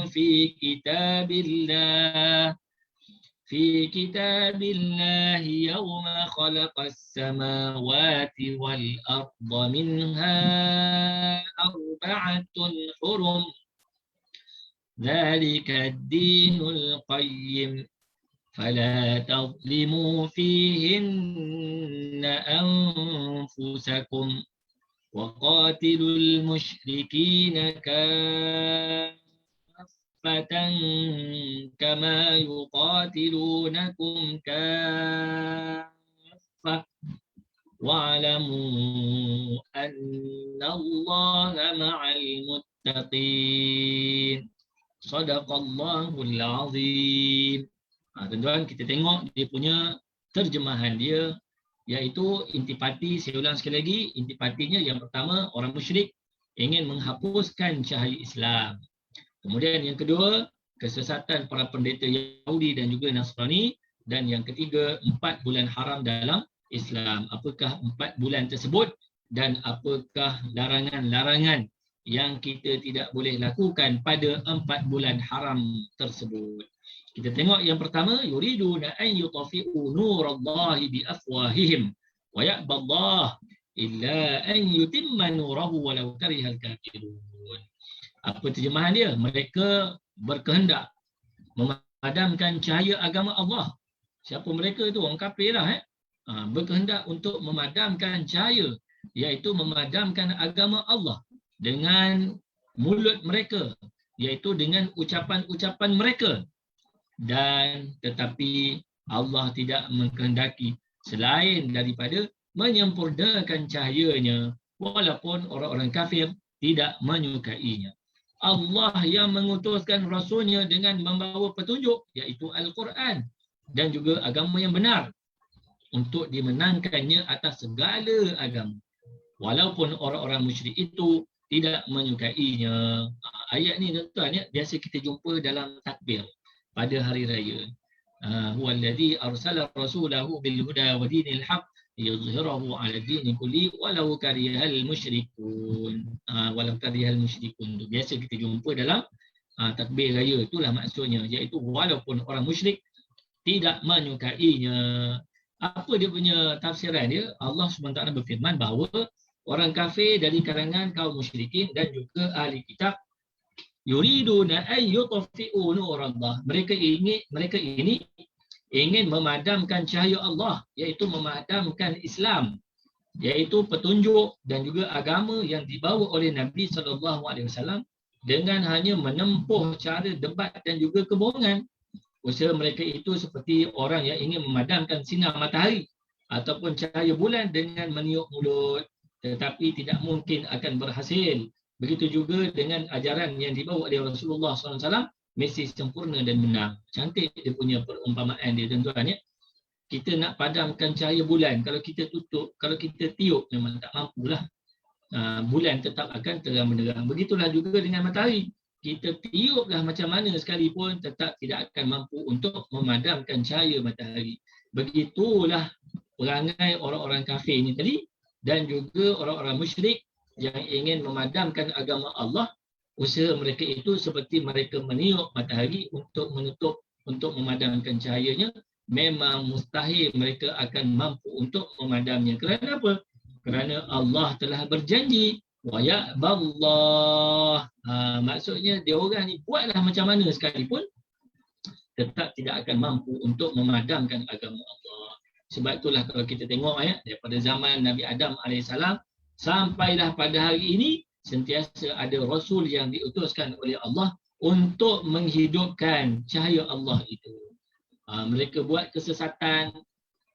في كتاب الله يوم خلق السماوات والأرض منها 4 حرم ذلك الدين القيم فلا تظلموا فيهن أنفسكم وقاتلوا المشركين كافة كما يقاتلونكم كافة واعلموا أن الله مع المتقين صدق الله العظيم. Tuan-tuan, kita tengok dia punya terjemahan dia, iaitu intipati. Saya ulang sekali lagi, intipatinya yang pertama, orang musyrik ingin menghapuskan cahaya Islam. Kemudian yang kedua, kesesatan para pendeta Yahudi dan juga Nasrani. Dan yang ketiga, 4 bulan haram dalam Islam. Apakah 4 bulan tersebut dan apakah larangan-larangan yang kita tidak boleh lakukan pada 4 bulan haram tersebut. Kita tengok yang pertama, yuriduna an yutfi'u nurallahi bi afwahihim wa ya'ba Allah illa an yutimma nurahu walau karihal kafirun. Apa terjemahan dia? Mereka berkehendak memadamkan cahaya agama Allah. Siapa mereka itu? Orang kafir lah. Berkehendak untuk memadamkan cahaya, iaitu memadamkan agama Allah dengan mulut mereka, iaitu dengan ucapan-ucapan mereka. Dan tetapi Allah tidak mengkehendaki selain daripada menyempurnakan cahayanya, walaupun orang-orang kafir tidak menyukainya. Allah yang mengutuskan Rasulnya dengan membawa petunjuk, iaitu Al-Quran dan juga agama yang benar, untuk dimenangkannya atas segala agama, walaupun orang-orang musyrik itu tidak menyukainya. Ayat ni tuan-tuan ya, biasa kita jumpa dalam takbir pada hari raya. Huwallazi arsala rasulahu bil huda wa dinil haqq liyuzhirahu 'ala ad-din kulli walau karihal musyrikun. Biasa kita jumpa dalam takbir raya, itulah maksudnya, iaitu walaupun orang musyrik tidak menyukainya. Apa dia punya tafsiran dia? Allah SWT berfirman bahawa orang kafir dari kalangan kaum musyrikin dan juga ahli kitab, yuriduna an yutfi'u nurallah. Mereka ini ingin memadamkan cahaya Allah, iaitu memadamkan Islam, iaitu petunjuk dan juga agama yang dibawa oleh Nabi SAW dengan hanya menempuh cara debat dan juga kebohongan. Usaha mereka itu seperti orang yang ingin memadamkan sinar matahari ataupun cahaya bulan dengan meniup mulut, tetapi tidak mungkin akan berhasil. Begitu juga dengan ajaran yang dibawa oleh Rasulullah SAW, mesti sempurna dan benar. Cantik dia punya perumpamaan dia, tuan-tuan ya. Kita nak padamkan cahaya bulan, kalau kita tutup, kalau kita tiup, memang tak mampulah. Bulan tetap akan terang benderang. Begitulah juga dengan matahari. Kita tiuplah macam mana sekalipun, tetap tidak akan mampu untuk memadamkan cahaya matahari. Begitulah perangai orang-orang kafir ini tadi, dan juga orang-orang musyrik yang ingin memadamkan agama Allah. Usaha mereka itu seperti mereka meniup matahari untuk menutup, untuk memadamkan cahayanya. Memang mustahil mereka akan mampu untuk memadamnya. Kerana apa? Kerana Allah telah berjanji, wa ya'ballah. Maksudnya dia orang ni buatlah macam mana sekalipun, tetap tidak akan mampu untuk memadamkan agama Allah. Sebab itulah kalau kita tengok daripada zaman Nabi Adam AS sampailah pada hari ini, sentiasa ada Rasul yang diutuskan oleh Allah untuk menghidupkan cahaya Allah itu. Mereka buat kesesatan,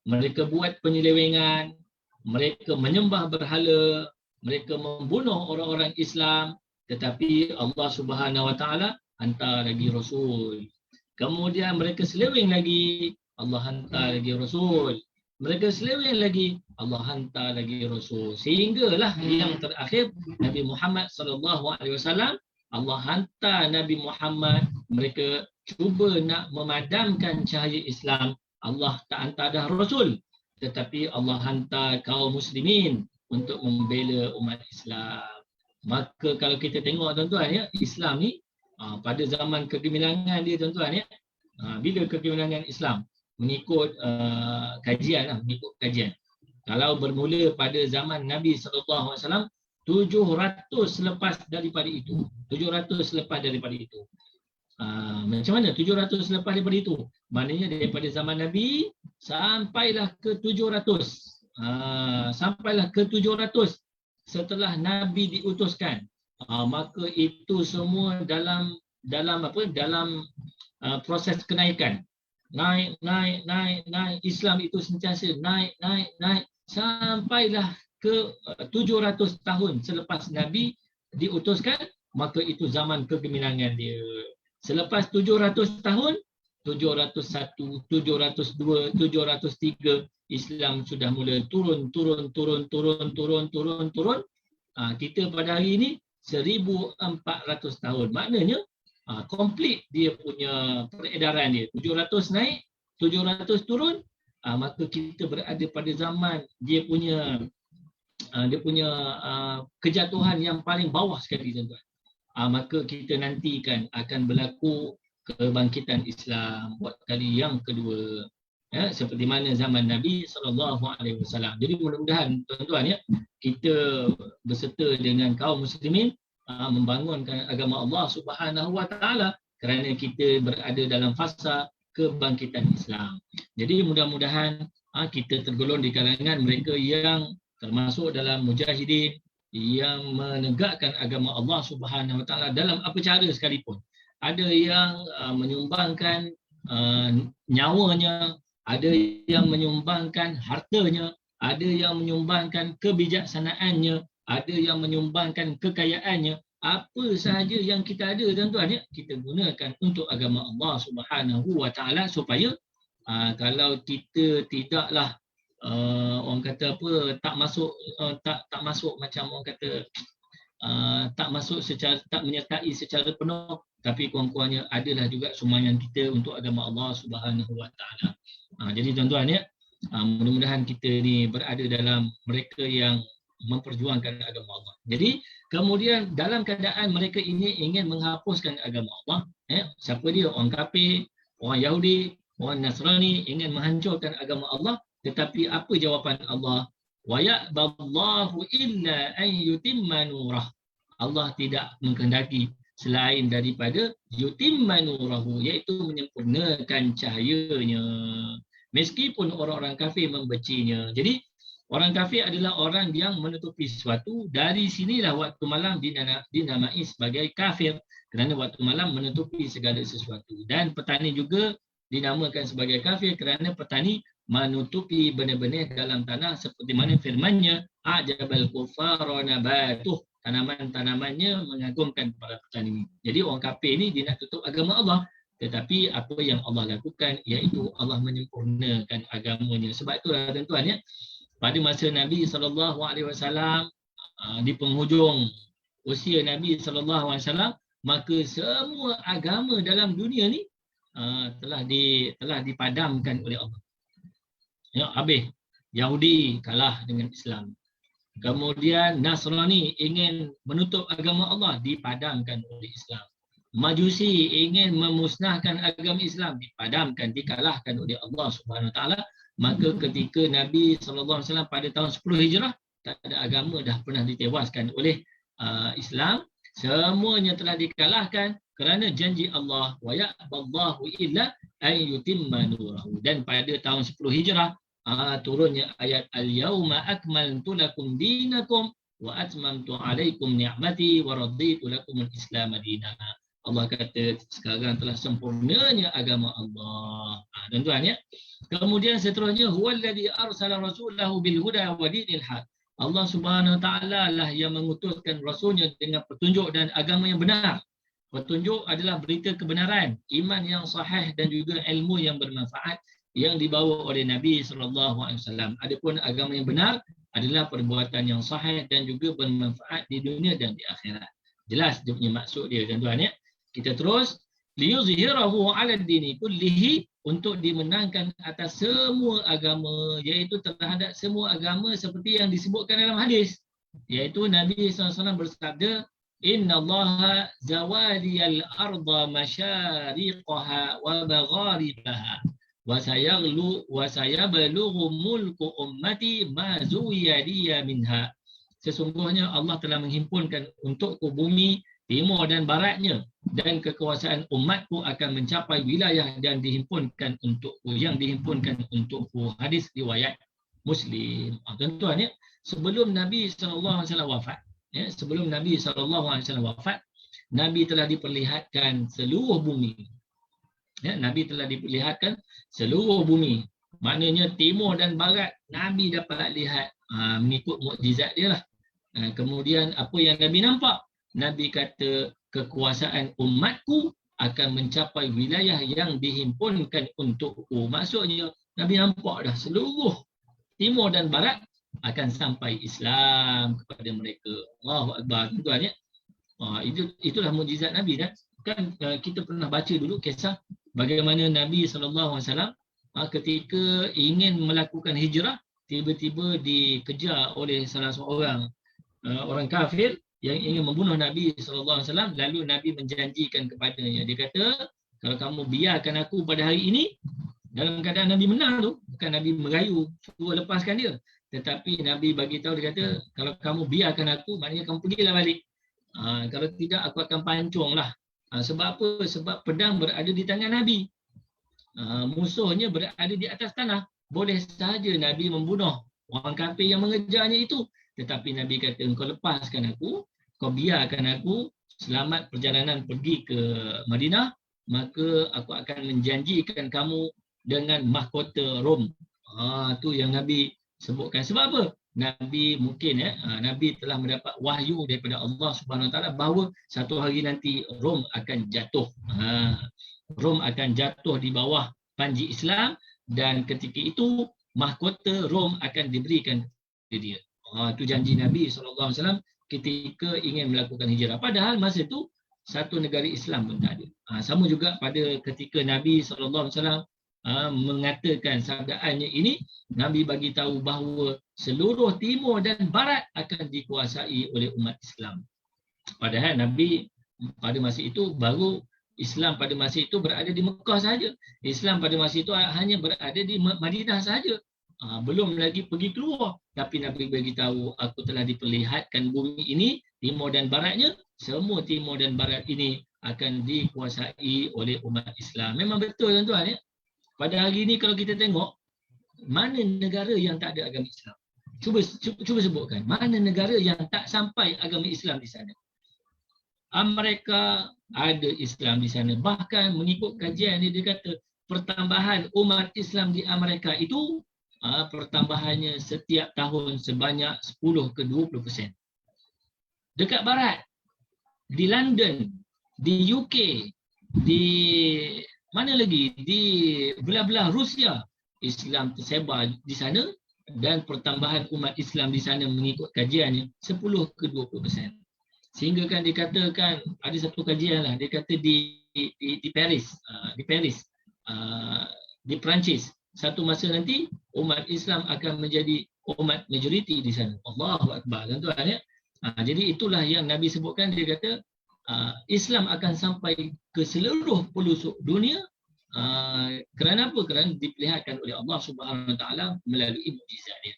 mereka buat penyelewengan, mereka menyembah berhala, mereka membunuh orang-orang Islam, tetapi Allah Subhanahu Wa Taala hantar lagi Rasul. Kemudian mereka seleweng lagi, Allah hantar lagi Rasul. Mereka seleweng lagi, Allah hantar lagi Rasul. Sehinggalah yang terakhir Nabi Muhammad SAW, Allah hantar Nabi Muhammad. Mereka cuba nak memadamkan cahaya Islam, Allah tak hantar dah Rasul, tetapi Allah hantar kaum muslimin untuk membela umat Islam. Maka kalau kita tengok tuan-tuan ya, Islam ni pada zaman kegemilangan dia tuan-tuan ya, bila kegemilangan Islam mengikut kajian mengikut kajian. Kalau bermula pada zaman Nabi SAW, 700 selepas daripada itu. 700 selepas daripada itu. Macam mana 700 selepas daripada itu? Maknanya daripada zaman Nabi sampailah ke 700. Sampailah ke 700 setelah Nabi diutuskan. Maka itu semua dalam proses kenaikan. Naik. Islam itu sentiasa naik. Sampailah ke 700 tahun selepas Nabi diutuskan, maka itu zaman kegemilangan dia. Selepas 700 tahun, 701, 702, 703, Islam sudah mula turun. Kita pada hari ini 1400 tahun. Maknanya komplit dia punya peredaran dia. 700 naik, 700 turun, maka kita berada pada zaman dia punya kejatuhan yang paling bawah sekali tuan-tuan. Maka kita nantikan akan berlaku kebangkitan Islam buat kali yang kedua. Ya, seperti mana zaman Nabi SAW. Jadi mudah-mudahan tuan-tuan ya, kita berserta dengan kaum muslimin membangunkan agama Allah Subhanahu Wa Taala, kerana kita berada dalam fasa kebangkitan Islam. Jadi mudah-mudahan kita tergolong di kalangan mereka yang termasuk dalam mujahidin yang menegakkan agama Allah Subhanahu Wa Taala dalam apa cara sekalipun. Ada yang menyumbangkan nyawanya, ada yang menyumbangkan hartanya, ada yang menyumbangkan kebijaksanaannya, ada yang menyumbangkan kekayaannya. Apa sahaja yang kita ada tuan-tuan ya, kita gunakan untuk agama Allah Subhanahu Wa Taala, supaya kalau kita tidaklah orang kata apa, tak masuk macam orang kata tak masuk secara, tak menyertai secara penuh, tapi kurang-kurangnya adalah juga sumbangan kita untuk agama Allah Subhanahu Wa Taala. Jadi tuan-tuan ya, mudah-mudahan kita ni berada dalam mereka yang memperjuangkan agama Allah. Jadi kemudian dalam keadaan mereka ini ingin menghapuskan agama Allah, siapa dia? Orang kafir, orang Yahudi, orang Nasrani ingin menghancurkan agama Allah. Tetapi apa jawapan Allah? Wa ya'ballahu illa an yutimma nurah. Allah tidak menghendaki selain daripada yutimma nurahu, iaitu menyempurnakan cahayanya. Meskipun orang-orang kafir membencinya. Jadi Orang kafir adalah orang yang menutupi sesuatu. Dari sinilah waktu malam dinamai sebagai kafir. Kerana waktu malam menutupi segala sesuatu. Dan petani juga dinamakan sebagai kafir kerana petani menutupi benih-benih dalam tanah seperti mana firman-Nya, ajabal kuffara nabatuh, tanaman-tanamannya mengagumkan para petani. Jadi orang kafir ni dia nak tutup agama Allah, tetapi apa yang Allah lakukan iaitu Allah menyempurnakan agamanya. Sebab itulah tuan-tuan ya, pada masa Nabi SAW, di penghujung usia Nabi SAW, maka semua agama dalam dunia ni telah dipadamkan oleh Allah. Ya, habis. Yahudi kalah dengan Islam. Kemudian Nasrani ingin menutup agama Allah, dipadamkan oleh Islam. Majusi ingin memusnahkan agama Islam, dipadamkan, dikalahkan oleh Allah Subhanahu Wa Taala. Maka ketika Nabi SAW pada tahun 10 Hijrah, tak ada agama dah pernah ditewaskan oleh Islam. Semuanya telah dikalahkan kerana janji Allah, wa ya'ballahu illa an yutimma nurahu. Dan pada tahun 10 Hijrah turunnya ayat al-yauma akmaltu lakum dinakum wa atmamtu alaikum ni'mati wa raditu lakum al-islam madina. Allah kata sekarang telah sempurnanya agama Allah. Tuan-tuan ya. Kemudian seterusnya huwallazi arsala rasulahu bil huda wa dinil haq. Allah Subhanahu Wa Taala lah yang mengutuskan rasulnya dengan petunjuk dan agama yang benar. Petunjuk adalah berita kebenaran, iman yang sahih dan juga ilmu yang bermanfaat yang dibawa oleh Nabi SAW. Adapun agama yang benar adalah perbuatan yang sahih dan juga bermanfaat di dunia dan di akhirat. Jelas dia punya maksud dia, tuan-tuan ya. Kita terus liyuzhirahu 'ala ad-dini kullihi, untuk dimenangkan atas semua agama, iaitu terhadap semua agama seperti yang disebutkan dalam hadis, iaitu Nabi SAW bersabda, innallaha zawadiyal arda masyariqaha wa magharibaha wa sayablughu mulku ummati ma zuwiyadiya minha. Sesungguhnya Allah telah menghimpunkan untukku bumi timur dan baratnya, dan kekuasaan umatku akan mencapai wilayah yang dihimpunkan untukku, Hadis riwayat Muslim. Tuan-tuan ya, sebelum Nabi SAW wafat, Nabi telah diperlihatkan seluruh bumi. Ya, Nabi telah diperlihatkan seluruh bumi. Maknanya timur dan barat Nabi dapat lihat mengikut mukjizat dia lah. Kemudian apa yang Nabi nampak? Nabi kata kekuasaan umatku akan mencapai wilayah yang dihimpunkan untukku. Maksudnya Nabi nampak dah seluruh timur dan barat akan sampai Islam kepada mereka. Allahu Akbar, tuan-tuan ya. Itulah mukjizat Nabi kan. Kita pernah baca dulu kisah bagaimana Nabi SAW ketika ingin melakukan hijrah, tiba-tiba dikejar oleh salah seorang orang kafir yang ingin membunuh Nabi SAW. Lalu Nabi menjanjikan kepadanya. Dia kata, kalau kamu biarkan aku pada hari ini, dalam keadaan Nabi menang tu, bukan Nabi merayu, suruh lepaskan dia. Tetapi Nabi bagi tahu, dia kata, kalau kamu biarkan aku, maknanya kamu pergilah balik. Kalau tidak, aku akan pancung lah. Sebab apa? Sebab pedang berada di tangan Nabi. Musuhnya berada di atas tanah. Boleh sahaja Nabi membunuh orang kafir yang mengejarnya itu. Tetapi Nabi kata, engkau lepaskan aku, kau biarkan aku selamat perjalanan pergi ke Madinah, maka aku akan menjanjikan kamu dengan mahkota Rom. Tu yang Nabi sebutkan. Sebab apa? Nabi mungkin Nabi telah mendapat wahyu daripada Allah Subhanahu Wa Taala bahawa satu hari nanti Rom akan jatuh. Rom akan jatuh di bawah panji Islam, dan ketika itu mahkota Rom akan diberikan kepada dia. Itu janji Nabi SAW ketika ingin melakukan hijrah. Padahal masa itu satu negara Islam pun tak ada. Sama juga pada ketika Nabi SAW mengatakan sabdaannya ini, Nabi bagi tahu bahawa seluruh timur dan barat akan dikuasai oleh umat Islam. Padahal Nabi pada masa itu baru Islam pada masa itu berada di Mekah saja. Islam pada masa itu hanya berada di Madinah saja. Belum lagi pergi keluar. Tapi Nabi bagi tahu, aku telah diperlihatkan bumi ini, timur dan baratnya, semua timur dan barat ini akan dikuasai oleh umat Islam. Memang betul tuan-tuan ya. Pada hari ini kalau kita tengok, mana negara yang tak ada agama Islam? Cuba sebutkan mana negara yang tak sampai agama Islam di sana. Amerika ada Islam di sana. Bahkan mengikut kajian ni dia kata pertambahan umat Islam di Amerika itu pertambahannya setiap tahun sebanyak 10 ke 20%. Dekat barat, di London, di UK, di mana lagi, di belah-belah Rusia, Islam tersebar di sana dan pertambahan umat Islam di sana mengikut kajiannya 10 ke 20%. Sehingga kan dikatakan ada satu kajian lah, dia kata di Paris, di Perancis, satu masa nanti umat Islam akan menjadi umat majoriti di sana. Allahu Akbar, tuan-tuan ya. Jadi itulah yang Nabi sebutkan, dia kata Islam akan sampai ke seluruh pelosok dunia. Kerana apa? Kerana diperlihatkan oleh Allah Subhanahu Wa Taala melalui mukjizat dia.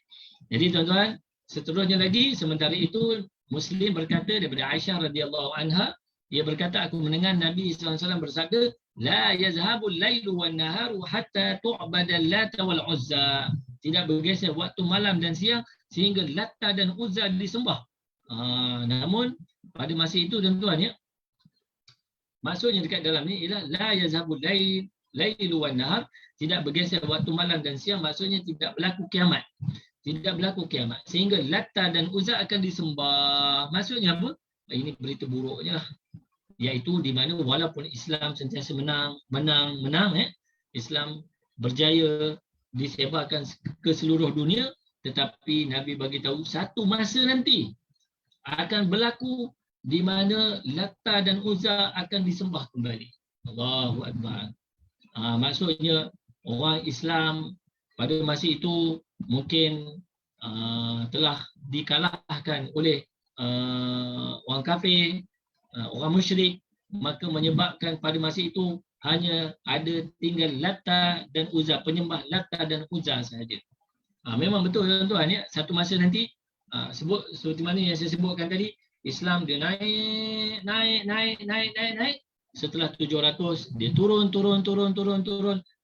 Jadi tuan-tuan, seterusnya lagi, sementara itu Muslim berkata daripada Aisyah radhiyallahu anha, dia berkata, aku mendengar Nabi SAW bersabda, la yazhabul lailu wan naharu hatta tu'bada Lata wal Uzza. Tidak bergeser waktu malam dan siang sehingga Lata dan Uzza disembah. Namun pada masa itu tuan-tuan ya, maksudnya dekat dalam ni ialah la yazhabul lailu wan nahar, tidak bergeser waktu malam dan siang, maksudnya tidak berlaku kiamat. Tidak berlaku kiamat sehingga Lata dan Uzza akan disembah. Maksudnya apa? Ini berita buruknya lah. Iaitu di mana walaupun Islam sentiasa menang, Islam berjaya disebarkan ke seluruh dunia, tetapi Nabi bagi tahu satu masa nanti akan berlaku di mana Lata dan Uzza akan disembah kembali. Allahu Akbar. Maksudnya orang Islam pada masa itu mungkin telah dikalahkan oleh orang kafir, orang musyrik, maka menyebabkan pada masa itu hanya ada tinggal Lata dan Uzza, penyembah Lata dan Uzza sahaja. Memang betul tuan-tuan ya, satu masa nanti seperti mana yang saya sebutkan tadi, Islam dia naik. Setelah 700 dia turun,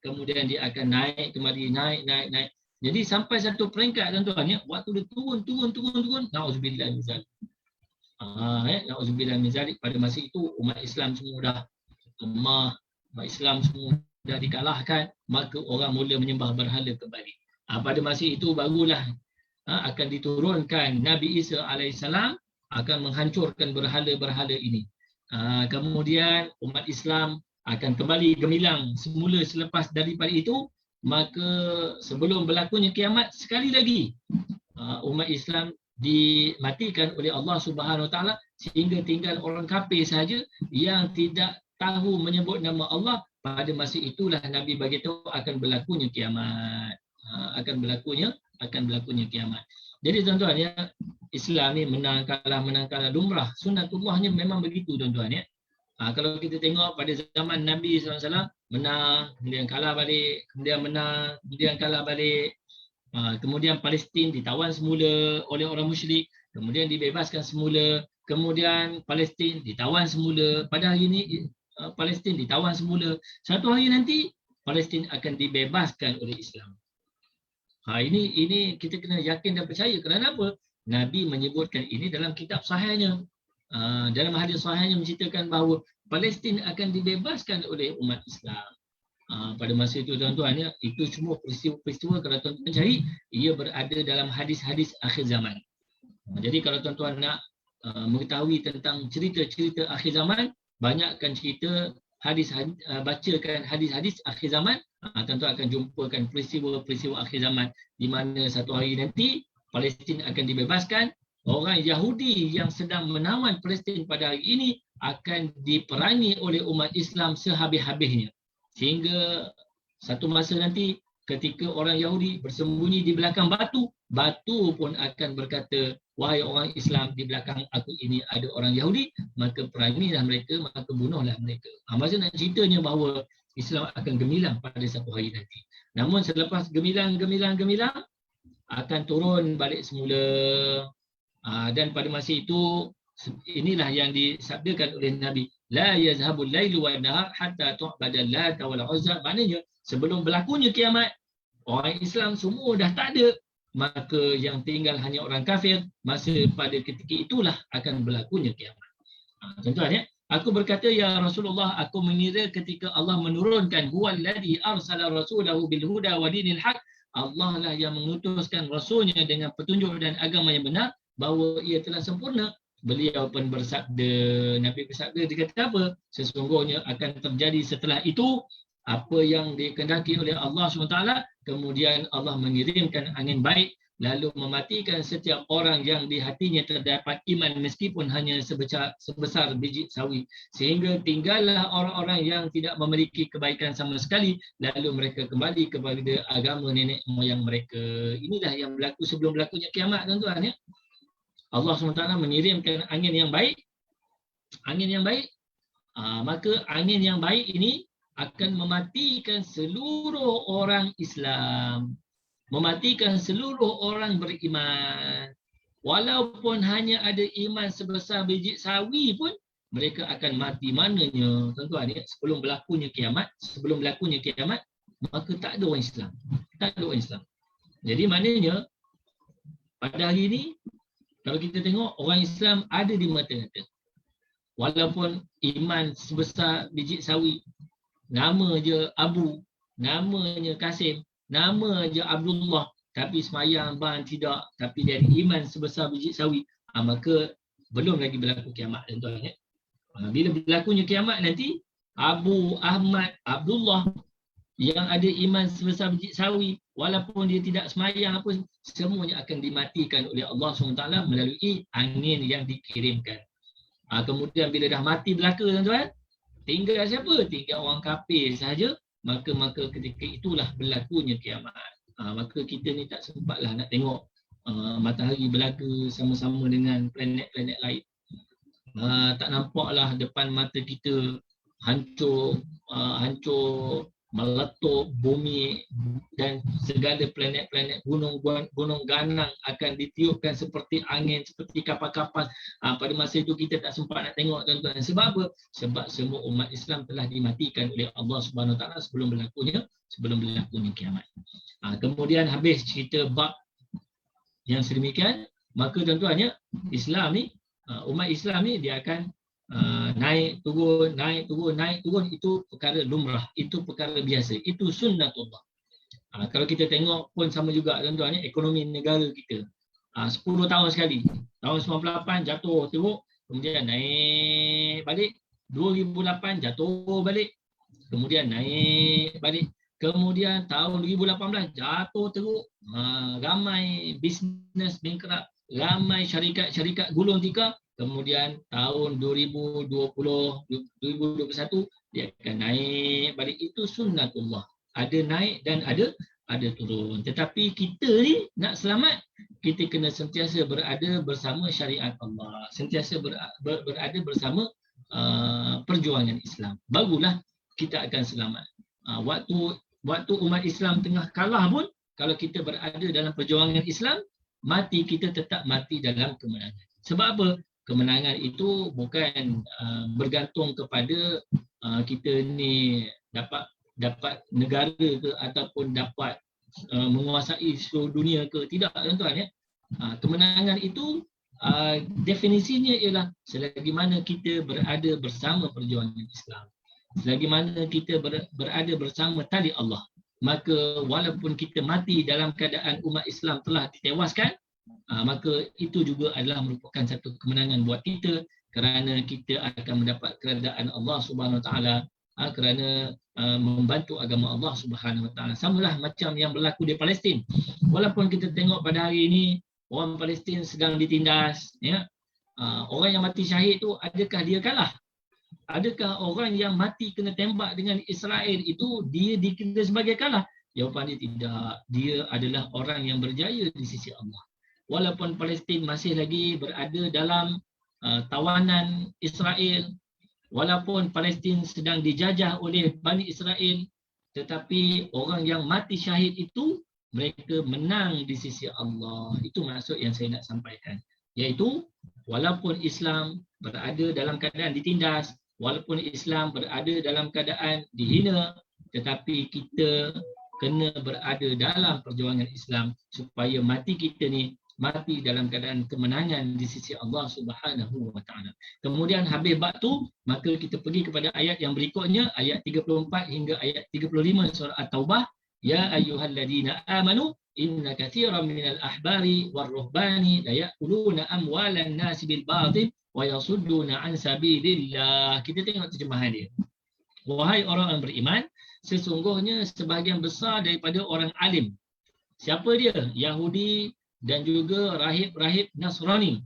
kemudian dia akan naik kembali, naik. Jadi sampai satu peringkat tuan-tuan ya, waktu dia turun, na'udzubillah min zalik. Na'udzubillah min zalik, pada masa itu umat Islam semua dah lemah, umat Islam semua dah dikalahkan, maka orang mula menyembah berhala kembali. Pada masa itu barulah akan diturunkan Nabi Isa alaihissalam akan menghancurkan berhala-berhala ini. Kemudian umat Islam akan kembali gemilang semula selepas daripada itu, maka sebelum berlakunya kiamat sekali lagi umat Islam dimatikan oleh Allah Subhanahu Wa Taala sehingga tinggal orang kafir sahaja yang tidak tahu menyebut nama Allah. Pada masa itulah Nabi bagi tahu akan berlakunya kiamat. Akan berlakunya kiamat. Jadi tuan-tuan ya, Islam ni menang kalah lumrah. Sunnatullahnya memang begitu tuan-tuan ya. Kalau kita tengok pada zaman Nabi SAW, menang, kemudian kalah balik, kemudian menang, kemudian kalah balik. Kemudian Palestin ditawan semula oleh orang musyrik, kemudian dibebaskan semula, kemudian Palestin ditawan semula. Pada hari ini Palestin ditawan semula. Satu hari nanti Palestin akan dibebaskan oleh Islam. Ini kita kena yakin dan percaya. Kerana apa? Nabi menyebutkan ini dalam kitab sahihnya. Dalam hadis sahihnya menceritakan bahawa Palestin akan dibebaskan oleh umat Islam. Pada masa itu tuan-tuan ya, itu semua peristiwa kalau tuan-tuan cari, ia berada dalam hadis-hadis akhir zaman. Jadi kalau tuan-tuan nak mengetahui tentang cerita-cerita akhir zaman, banyakkan cerita bacakan hadis-hadis akhir zaman, tuan-tuan akan jumpakan peristiwa-peristiwa akhir zaman di mana satu hari nanti Palestin akan dibebaskan. Orang Yahudi yang sedang menawan Palestin pada hari ini akan diperangi oleh umat Islam sehabis-habisnya. Sehingga satu masa nanti ketika orang Yahudi bersembunyi di belakang batu, batu pun akan berkata, wahai orang Islam, di belakang aku ini ada orang Yahudi, maka perangilah mereka, maka bunuhlah mereka. Maksud nak ceritanya bahawa Islam akan gemilang pada satu hari nanti. Namun selepas gemilang akan turun balik semula. Dan pada masa itu inilah yang disabdakan oleh Nabi, la yazhabul lailu wan nahar hatta tu'bada Lata wal Uzza. Maknanya sebelum berlakunya kiamat, orang Islam semua dah tak ada. maka yang tinggal hanya orang kafir, masa pada ketika itulah akan berlakunya kiamat. Tuan-tuan ya, aku berkata ya Rasulullah, aku mengira ketika Allah menurunkan huwallazi arsala rasulahu bil huda wa dinil haq, Allah lah yang mengutuskan rasulnya dengan petunjuk dan agama yang benar, bahawa ia telah sempurna. Beliau pun bersabda, Nabi bersabda, dia kata apa? Sesungguhnya akan terjadi setelah itu apa yang dikehendaki oleh Allah SWT, kemudian Allah mengirimkan angin baik lalu mematikan setiap orang yang di hatinya terdapat iman meskipun hanya sebesar biji sawi, sehingga tinggallah orang-orang yang tidak memiliki kebaikan sama sekali, lalu mereka kembali kepada agama nenek moyang mereka. Inilah yang berlaku sebelum berlakunya kiamat, tuan-tuan ya. Allah SWT mengirimkan angin yang baik, maka angin yang baik ini akan mematikan seluruh orang Islam, mematikan seluruh orang beriman. Walaupun hanya ada iman sebesar biji sawi pun, mereka akan mati. Maknanya, tuan-tuan ya, sebelum berlakunya kiamat, maka tak ada orang Islam. Jadi maknanya, pada hari ini, kalau kita tengok, orang Islam ada di mata-mata. Walaupun iman sebesar biji sawi, nama je Abu, namanya Kasim, nama je Abdullah, tapi semayang bang tidak, tapi dari iman sebesar biji sawi, maka belum lagi berlaku kiamat, tuan-tuan ya. Bila berlakunya kiamat nanti, Abu, Ahmad, Abdullah yang ada iman sebesar biji sawi, walaupun dia tidak semayang apa, semuanya akan dimatikan oleh Allah SWT melalui angin yang dikirimkan. Kemudian bila dah mati belaka, tuan-tuan, tinggal siapa? Tinggal orang kafir sahaja. Maka ketika itulah berlakunya kiamat. Maka kita ni tak sempatlah nak tengok matahari berlaga sama-sama dengan planet-planet lain. Tak nampaklah depan mata kita hancur, meletup bumi dan segala planet-planet, gunung ganang akan ditiupkan seperti angin, seperti kapal-kapal. Pada masa itu kita tak sempat nak tengok, tuan-tuan. Sebab apa? Sebab semua umat Islam telah dimatikan oleh Allah Subhanahu Wa Taala sebelum berlakunya kiamat. Kemudian habis cerita bab yang sedemikian, maka tuan-tuan ya, Islam ni, umat Islam ni dia akan naik turun, itu perkara lumrah, itu perkara biasa, itu sunnatullah. Kalau kita tengok pun sama juga, tuan-tuan, ekonomi negara kita 10 tahun sekali, tahun 98 jatuh teruk, kemudian naik balik, 2008 jatuh balik, kemudian naik balik, kemudian tahun 2018 jatuh teruk, ramai bisnes bankrupt, ramai syarikat gulung tikar. Kemudian tahun 2020, 2021 dia akan naik balik. Itu sunnatullah. Ada naik dan ada turun. Tetapi kita ni nak selamat, kita kena sentiasa berada bersama syariat Allah. Sentiasa berada bersama perjuangan Islam. Barulah kita akan selamat. Waktu umat Islam tengah kalah pun, kalau kita berada dalam perjuangan Islam, mati kita tetap mati dalam kemenangan. Sebab apa? Kemenangan itu bukan bergantung kepada kita ni dapat negara ke ataupun dapat menguasai seluruh dunia ke, tidak, tuan-tuan ya. Kemenangan itu definisinya ialah selagi mana kita berada bersama perjuangan Islam, selagi mana kita berada bersama tali Allah, maka walaupun kita mati dalam keadaan umat Islam telah ditewaskan, maka itu juga adalah merupakan satu kemenangan buat kita, kerana kita akan mendapat keredaan Allah Subhanahu Wa Taala, kerana membantu agama Allah Subhanahu Wa Taala. Samalah macam yang berlaku di Palestin. Walaupun kita tengok pada hari ini orang Palestin sedang ditindas, ya, orang yang mati syahid tu, adakah dia kalah? Adakah orang yang mati kena tembak dengan Israel itu dia dikira sebagai kalah? Jawapan dia tidak. Dia adalah orang yang berjaya di sisi Allah. Walaupun Palestin masih lagi berada dalam tawanan Israel, walaupun Palestin sedang dijajah oleh Bani Israel, tetapi orang yang mati syahid itu, mereka menang di sisi Allah. Itu maksud yang saya nak sampaikan. Iaitu, walaupun Islam berada dalam keadaan ditindas, walaupun Islam berada dalam keadaan dihina, tetapi kita kena berada dalam perjuangan Islam supaya mati kita ni mati dalam keadaan kemenangan di sisi Allah Subhanahu wa taala. Kemudian habis bab tu, maka kita pergi kepada ayat yang berikutnya, ayat 34 hingga ayat 35 surah At-Taubah. Ya ayyuhalladzina amanu inna katsiran minal ahbari war-ruhbani la ya'kuluna amwalan nasi bil batil wa yasudduna an sabilillah. Kita tengok terjemahan dia. Wahai orang yang beriman, sesungguhnya sebahagian besar daripada orang alim. Siapa dia? Yahudi dan juga rahib-rahib Nasrani.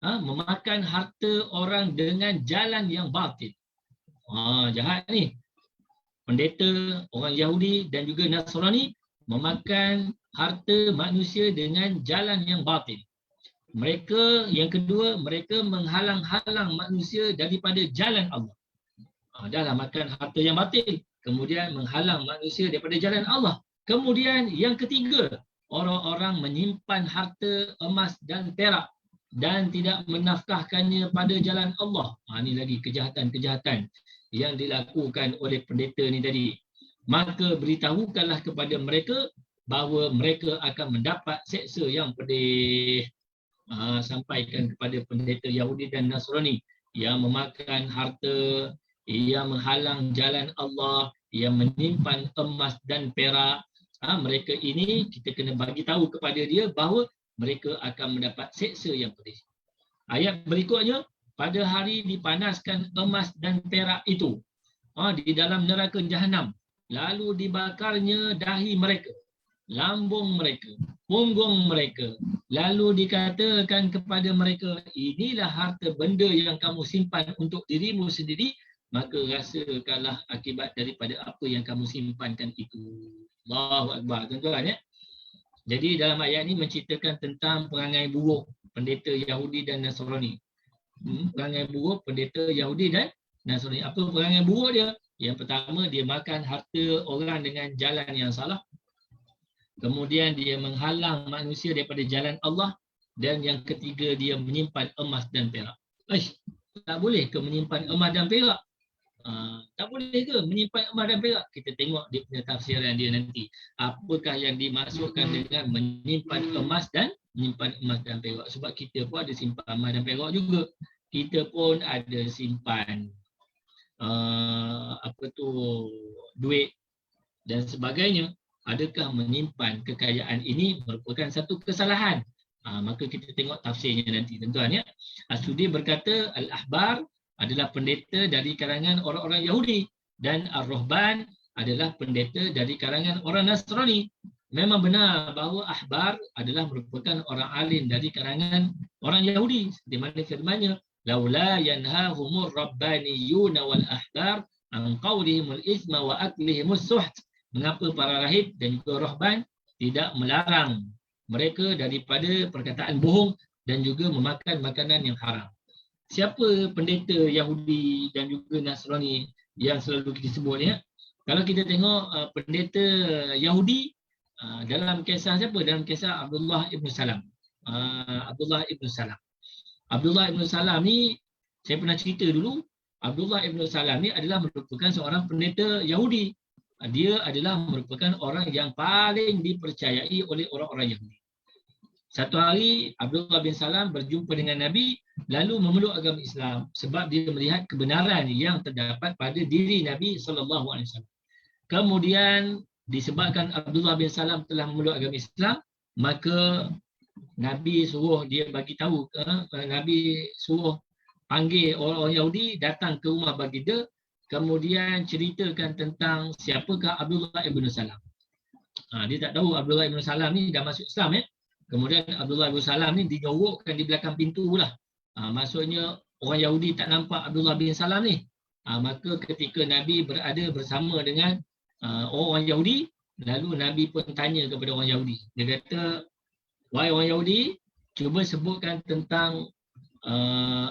Memakan harta orang dengan jalan yang batil. Jahat ni. Pendeta, orang Yahudi dan juga Nasrani memakan harta manusia dengan jalan yang batil. Mereka, yang kedua, mereka menghalang-halang manusia daripada jalan Allah. Dahlah makan harta yang batil, kemudian menghalang manusia daripada jalan Allah. Kemudian yang ketiga, orang-orang menyimpan harta emas dan perak dan tidak menafkahkannya pada jalan Allah. Ini lagi kejahatan-kejahatan yang dilakukan oleh pendeta ni tadi. Maka beritahukanlah kepada mereka bahawa mereka akan mendapat seksa yang pedih. Sampaikan kepada pendeta Yahudi dan Nasrani yang memakan harta, yang menghalang jalan Allah, yang menyimpan emas dan perak. Mereka ini kita kena bagi tahu kepada dia bahawa mereka akan mendapat seksa yang pedih. Ayat berikutnya, pada hari dipanaskan emas dan perak itu di dalam neraka Jahanam, lalu dibakarnya dahi mereka, lambung mereka, punggung mereka, lalu dikatakan kepada mereka, inilah harta benda yang kamu simpan untuk dirimu sendiri, maka rasakanlah akibat daripada apa yang kamu simpankan itu. Allahu Akbar, tuan-tuan ya. Jadi dalam ayat ini menceritakan tentang perangai buruk pendeta Yahudi dan Nasrani. Perangai buruk pendeta Yahudi dan Nasrani. Apa perangai buruk dia? Yang pertama, dia makan harta orang dengan jalan yang salah. Kemudian dia menghalang manusia daripada jalan Allah. Dan yang ketiga, dia menyimpan emas dan perak. Tak boleh ke menyimpan emas dan perak? Tak boleh ke menyimpan emas dan perak? Kita tengok dia punya tafsiran dia nanti. Apakah yang dimaksudkan dengan menyimpan emas dan perak? Sebab kita pun ada simpan emas dan perak juga. Kita pun ada simpan duit dan sebagainya. Adakah menyimpan kekayaan ini merupakan satu kesalahan? Maka kita tengok tafsirnya nanti, tuan-tuan ya. As-Sudi berkata al-ahbar adalah pendeta dari kalangan orang-orang Yahudi dan ar-ruhban adalah pendeta dari kalangan orang Nasrani. Memang benar bahawa ahbar adalah merupakan orang alim dari kalangan orang Yahudi. Di mana firman-Nya, laula yanhahumur rabbaniyuna wal ahbar an qawlihimul itsma wa aklihimus suht. Mengapa para rahib dan juga ruhban tidak melarang mereka daripada perkataan bohong dan juga memakan makanan yang haram? Siapa pendeta Yahudi dan juga Nasrani yang selalu kita sebut ya? Kalau kita tengok pendeta Yahudi dalam kisah siapa? Dalam kisah Abdullah ibn Salam. Abdullah ibn Salam. Abdullah ibn Salam ni saya pernah cerita dulu. Abdullah ibn Salam ni adalah merupakan seorang pendeta Yahudi. Dia adalah merupakan orang yang paling dipercayai oleh orang-orang Yahudi. Satu hari Abdullah bin Salam berjumpa dengan Nabi lalu memeluk agama Islam sebab dia melihat kebenaran yang terdapat pada diri Nabi SAW. Kemudian disebabkan Abdullah bin Salam telah memeluk agama Islam, maka Nabi suruh dia bagi tahu, Nabi suruh panggil orang-orang Yahudi datang ke rumah baginda, kemudian ceritakan tentang siapakah Abdullah ibn Salam. Dia tak tahu Abdullah ibn Salam ni dah masuk Islam ya. Kemudian Abdullah bin Salam ni dinyorokkan di belakang pintu lah. Maksudnya orang Yahudi tak nampak Abdullah bin Salam ni. Maka ketika Nabi berada bersama dengan orang Yahudi, lalu Nabi pun tanya kepada orang Yahudi. Dia kata, wahai orang Yahudi, cuba sebutkan tentang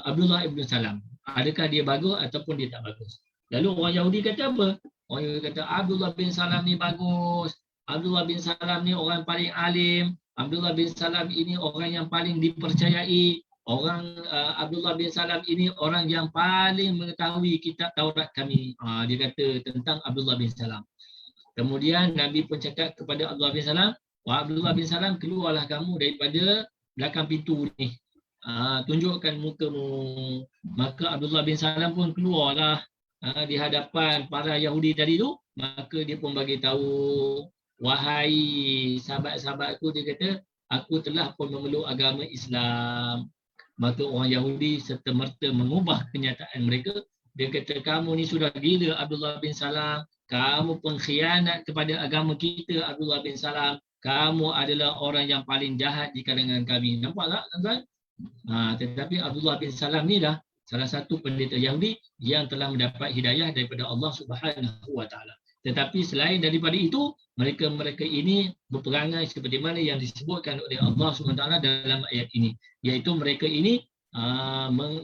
Abdullah ibn Salam. Adakah dia bagus ataupun dia tak bagus? Lalu orang Yahudi kata apa? Orang Yahudi kata, Abdullah bin Salam ni bagus. Abdullah bin Salam ni orang paling alim. Abdullah bin Salam ini orang yang paling dipercayai. Abdullah bin Salam ini orang yang paling mengetahui kitab Taurat kami. Dia kata tentang Abdullah bin Salam. Kemudian Nabi pun cakap kepada Abdullah bin Salam, wahai Abdullah bin Salam, keluarlah kamu daripada belakang pintu ni. Tunjukkan mukamu. Maka Abdullah bin Salam pun keluarlah di hadapan para Yahudi tadi tu. Maka dia pun bagi tahu, wahai sahabat-sahabatku, dia kata, aku telah pun memeluk agama Islam. Maka orang Yahudi serta-merta mengubah kenyataan mereka. Dia kata, kamu ni sudah gila Abdullah bin Salam. Kamu pengkhianat kepada agama kita Abdullah bin Salam. Kamu adalah orang yang paling jahat di kalangan kami. Nampak tak tuan-tuan? Tetapi Abdullah bin Salam ni dah salah satu pendeta Yahudi yang telah mendapat hidayah daripada Allah Subhanahu Wa Taala. Tetapi selain daripada itu, mereka ini berperangai seperti mana yang disebutkan oleh Allah Subhanahu Wa Taala dalam ayat ini, iaitu mereka ini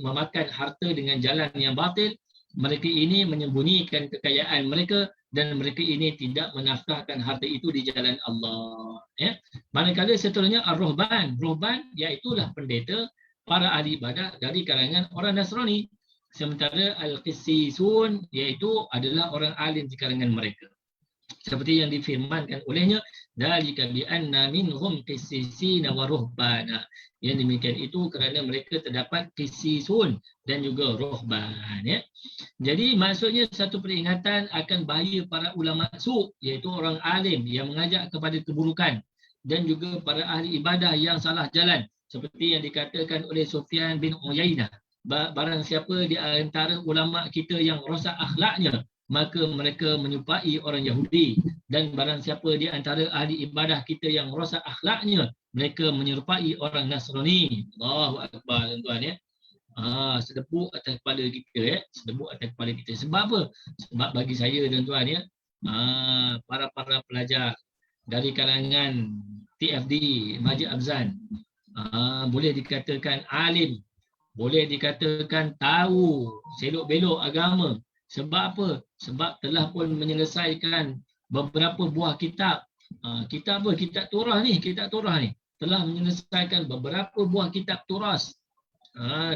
memakan harta dengan jalan yang batil. Mereka ini menyembunyikan kekayaan mereka dan mereka ini tidak menafkahkan harta itu di jalan Allah. Ya. Manakala seterusnya ar-ruhban. Ruhban iaitulah pendeta, para ahli ibadah dari kalangan orang Nasrani. Sementara al-qissisun iaitu adalah orang alim di kalangan mereka. Seperti yang difirmankan olehnya, dalika bi anna minhum qissisina wa ruhbana. Yang demikian itu kerana mereka terdapat qissisun dan juga ruhban, ya. Jadi maksudnya satu peringatan akan bahaya para ulama su', iaitu orang alim yang mengajak kepada keburukan, dan juga para ahli ibadah yang salah jalan, seperti yang dikatakan oleh Sufyan bin Uyainah, barang siapa di antara ulama kita yang rosak akhlaknya, maka mereka menyerupai orang Yahudi, dan barang siapa di antara ahli ibadah kita yang rosak akhlaknya, mereka menyerupai orang Nasrani. Allahu Akbar, tuan-tuan, ya. Sedebuk atas kepala kita, ya. Sedebuk atas kepala kita. Sebab apa? Sebab bagi saya, tuan-tuan, ya, para pelajar dari kalangan TFD Masjid Abzan, boleh dikatakan alim, boleh dikatakan tahu selok-belok agama. Sebab apa? Sebab telah pun menyelesaikan beberapa buah kitab. Kitab apa? Kitab Torah ni. Telah menyelesaikan beberapa buah kitab Turas.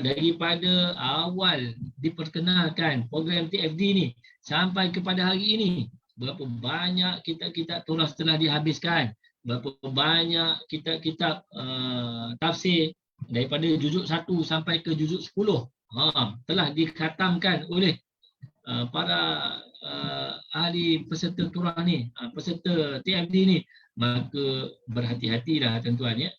Daripada awal diperkenalkan program TFD ni sampai kepada hari ini, berapa banyak kitab-kitab Turas telah dihabiskan. Berapa banyak kitab-kitab tafsir daripada juzuk 1 sampai ke juzuk 10 telah dikhatamkan oleh para ahli peserta Turah ni, peserta TFD ni. Maka berhati-hatilah, tuan-tuan, ya,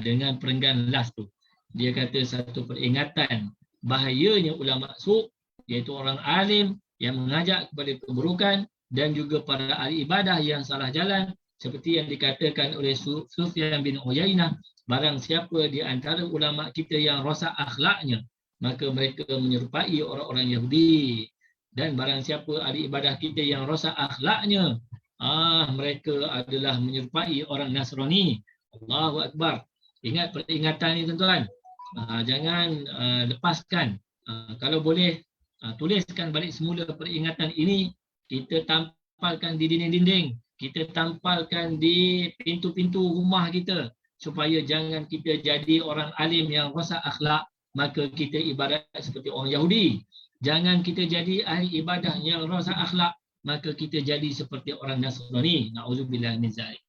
dengan perenggan las tu. Dia kata satu peringatan bahayanya ulama su', iaitu orang alim yang mengajak kepada keburukan, dan juga para ahli ibadah yang salah jalan, seperti yang dikatakan oleh Sufyan bin Uyainah, barang siapa di antara ulama kita yang rosak akhlaknya, maka mereka menyerupai orang-orang Yahudi. Dan barang siapa ahli ibadah kita yang rosak akhlaknya, mereka adalah menyerupai orang Nasrani. Allahu Akbar. Ingat peringatan ini, tuan-tuan. Jangan lepaskan. Kalau boleh, tuliskan balik semula peringatan ini. Kita tampalkan di dinding-dinding. Kita tampalkan di pintu-pintu rumah kita. Supaya jangan kita jadi orang alim yang rosak akhlak, maka kita ibarat seperti orang Yahudi. Jangan kita jadi ahli ibadah yang rosak akhlak, maka kita jadi seperti orang Nasrani. Na'udzubillah min zalik.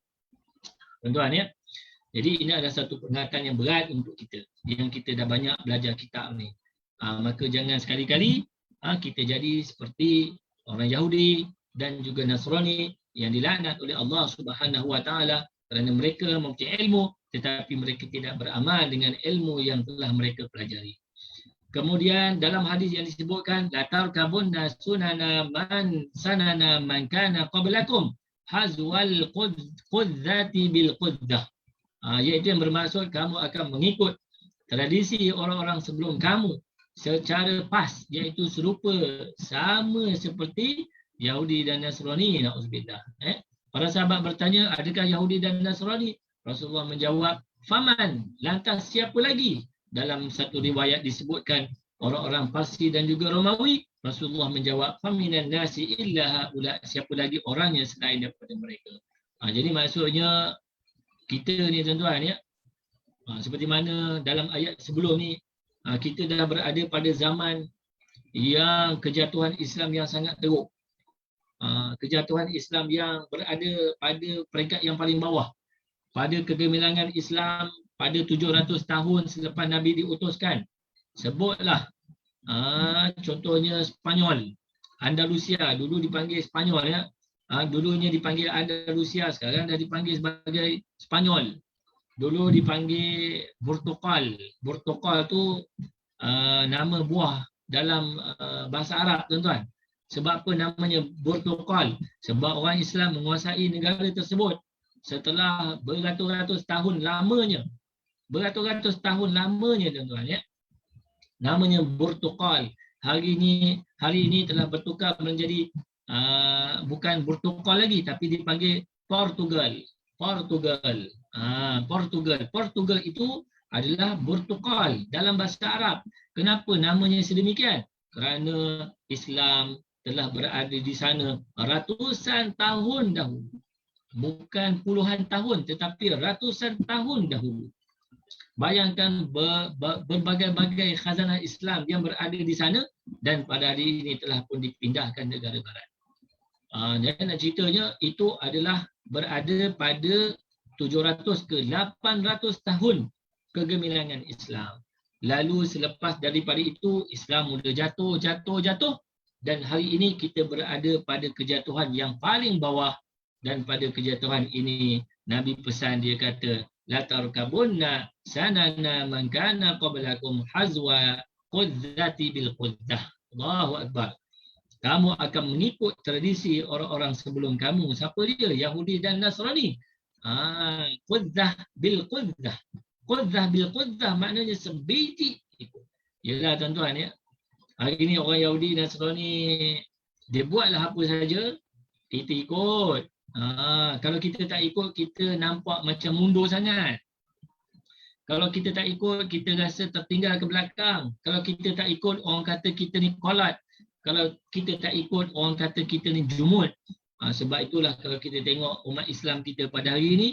Tuan-tuan, ya. Jadi ini adalah satu peringatan yang berat untuk kita, yang kita dah banyak belajar kitab ni. Maka jangan sekali-kali kita jadi seperti orang Yahudi dan juga Nasrani yang dilaknat oleh Allah Subhanahu Wa Taala kerana mereka mempunyai ilmu tetapi mereka tidak beramal dengan ilmu yang telah mereka pelajari. Kemudian dalam hadis yang disebutkan, la tarkabunna sunana man sanana man kana qablakum hazwal qudzati bil quddah. Iaitu yang bermaksud kamu akan mengikut tradisi orang-orang sebelum kamu secara pas, iaitu serupa sama seperti Yahudi dan Nasrani. Na'udzubillah. Para sahabat bertanya, adakah Yahudi dan Nasrani? Rasulullah menjawab, faman, lantas siapa lagi? Dalam satu riwayat disebutkan orang-orang Parsi dan juga Romawi. Rasulullah menjawab, faminan nasi illa haula, siapa lagi orangnya selain daripada mereka. Jadi maksudnya kita ni, tuan-tuan, ya, seperti mana dalam ayat sebelum ni, kita dah berada pada zaman yang kejatuhan Islam yang sangat teruk. kejatuhan Islam yang berada pada peringkat yang paling bawah. Pada kegemilangan Islam pada 700 tahun selepas Nabi diutuskan. Sebutlah contohnya Spanyol, Andalusia, dulu dipanggil Spanyol ya. Dulunya dipanggil Andalusia, sekarang dah dipanggil sebagai Spanyol. Dulu dipanggil Portugal. Portugal tu nama buah dalam bahasa Arab, tuan-tuan. Sebab apa namanya Portugal? Sebab orang Islam menguasai negara tersebut setelah beratus-ratus tahun lamanya. Beratus-ratus tahun lamanya, tuan-tuan ya. Namanya Portugal. Hari ini telah bertukar menjadi bukan Portugal lagi, tapi dipanggil Portugal. Portugal. Portugal itu adalah Portugal dalam bahasa Arab. Kenapa namanya sedemikian? Kerana Islam telah berada di sana ratusan tahun dahulu. Bukan puluhan tahun, tetapi ratusan tahun dahulu. Bayangkan berbagai-bagai khazanah Islam yang berada di sana dan pada hari ini telah pun dipindahkan negara barat. Dan nak ceritanya itu adalah berada pada 700 ke 800 tahun kegemilangan Islam. Lalu selepas daripada itu Islam mula jatuh dan hari ini kita berada pada kejatuhan yang paling bawah. Dan pada kejatuhan ini Nabi pesan, dia kata la tarkabunna sanana man kana qablakum hazwa qudzati bil qudzah. Allahu akbar. Kamu akan mengikut tradisi orang-orang sebelum kamu. Siapa dia? Yahudi dan Nasrani. Qudzah bil qudzah. Qudzah bil qudzah maknanya sebiji ikut. Yalah tuan-tuan ya. Hari ini orang Yahudi dan Nasrani dia buatlah apa saja kita ikut. Kalau kita tak ikut, kita nampak macam mundur sangat. Kalau kita tak ikut, kita rasa tertinggal ke belakang. Kalau kita tak ikut, orang kata kita ni kolat. Kalau kita tak ikut, orang kata kita ni jumud. Sebab itulah kalau kita tengok umat Islam kita pada hari ini,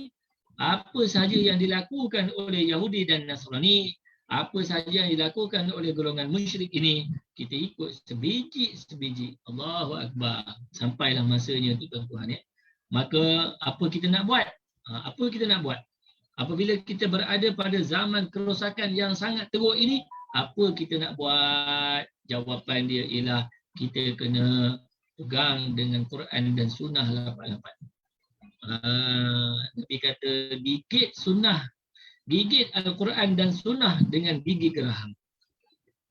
apa sahaja yang dilakukan oleh Yahudi dan Nasrani, apa sahaja yang dilakukan oleh golongan musyrik ini, kita ikut sebiji-sebiji. Allahu Akbar. Sampailah masanya tu tuan-tuan ya. Maka apa kita nak buat? Apa kita nak buat? Apabila kita berada pada zaman kerosakan yang sangat teruk ini, apa kita nak buat? Jawapan dia ialah kita kena pegang dengan Quran dan sunnah lapat-lapat. Nabi kata gigit sunnah, gigit Al-Quran dan sunnah dengan gigi geraham.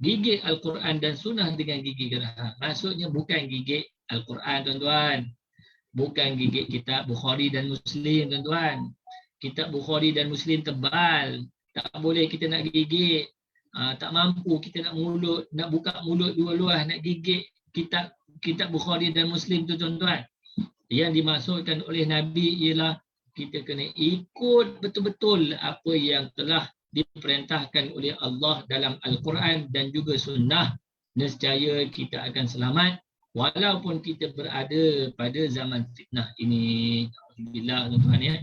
Gigit Al-Quran dan sunnah dengan gigi geraham. Maksudnya bukan gigit Al-Quran, tuan-tuan. Bukan gigit kitab Bukhari dan Muslim, tuan-tuan. Kitab Bukhari dan Muslim tebal. Tak boleh kita nak gigit. Tak mampu kita nak buka mulut dua luah nak gigit kitab Bukhari dan Muslim tu, tuan-tuan. Yang dimaksudkan oleh Nabi ialah kita kena ikut betul-betul apa yang telah diperintahkan oleh Allah dalam Al-Quran dan juga sunnah. Nescaya kita akan selamat walaupun kita berada pada zaman fitnah ini. Alhamdulillah, tuan-tuan ya.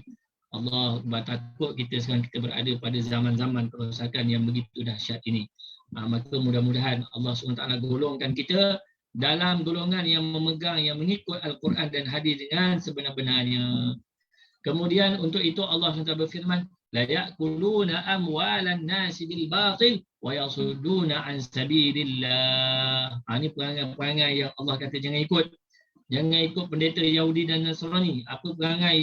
Allah takut kita sekarang kita berada pada zaman-zaman kerosakan yang begitu dahsyat ini. Maka mudah-mudahan Allah SWT golongkan kita dalam golongan yang memegang, yang mengikut Al-Quran dan hadis dengan sebenar-benarnya. Kemudian untuk itu Allah SWT berfirman, la ya'kuluna amwalan nasi bil batil wa yasudduna an sabilillah. Ini perangai-perangai yang Allah kata jangan ikut. Jangan ikut pendeta Yahudi dan Nasrani. Apa perangai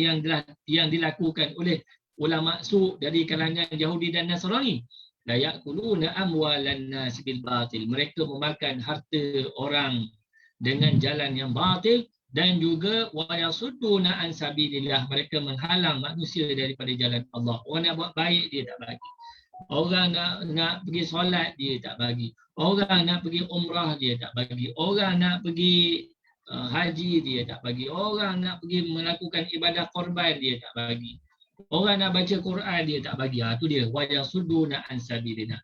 yang dilakukan oleh ulama su dari kalangan Yahudi dan Nasrani? La ya'kuluna amwalan nasi bil batil. Mereka memakan harta orang dengan jalan yang batil. Dan juga wa yasudduna an sabilillah, mereka menghalang manusia daripada jalan Allah. Orang nak buat baik dia tak bagi. Orang nak pergi solat dia tak bagi. Orang nak pergi umrah dia tak bagi. Orang nak pergi haji dia tak bagi. Orang nak pergi melakukan ibadah korban dia tak bagi. Orang nak baca Quran dia tak bagi. Itu dia wa yasudduna an sabilillah.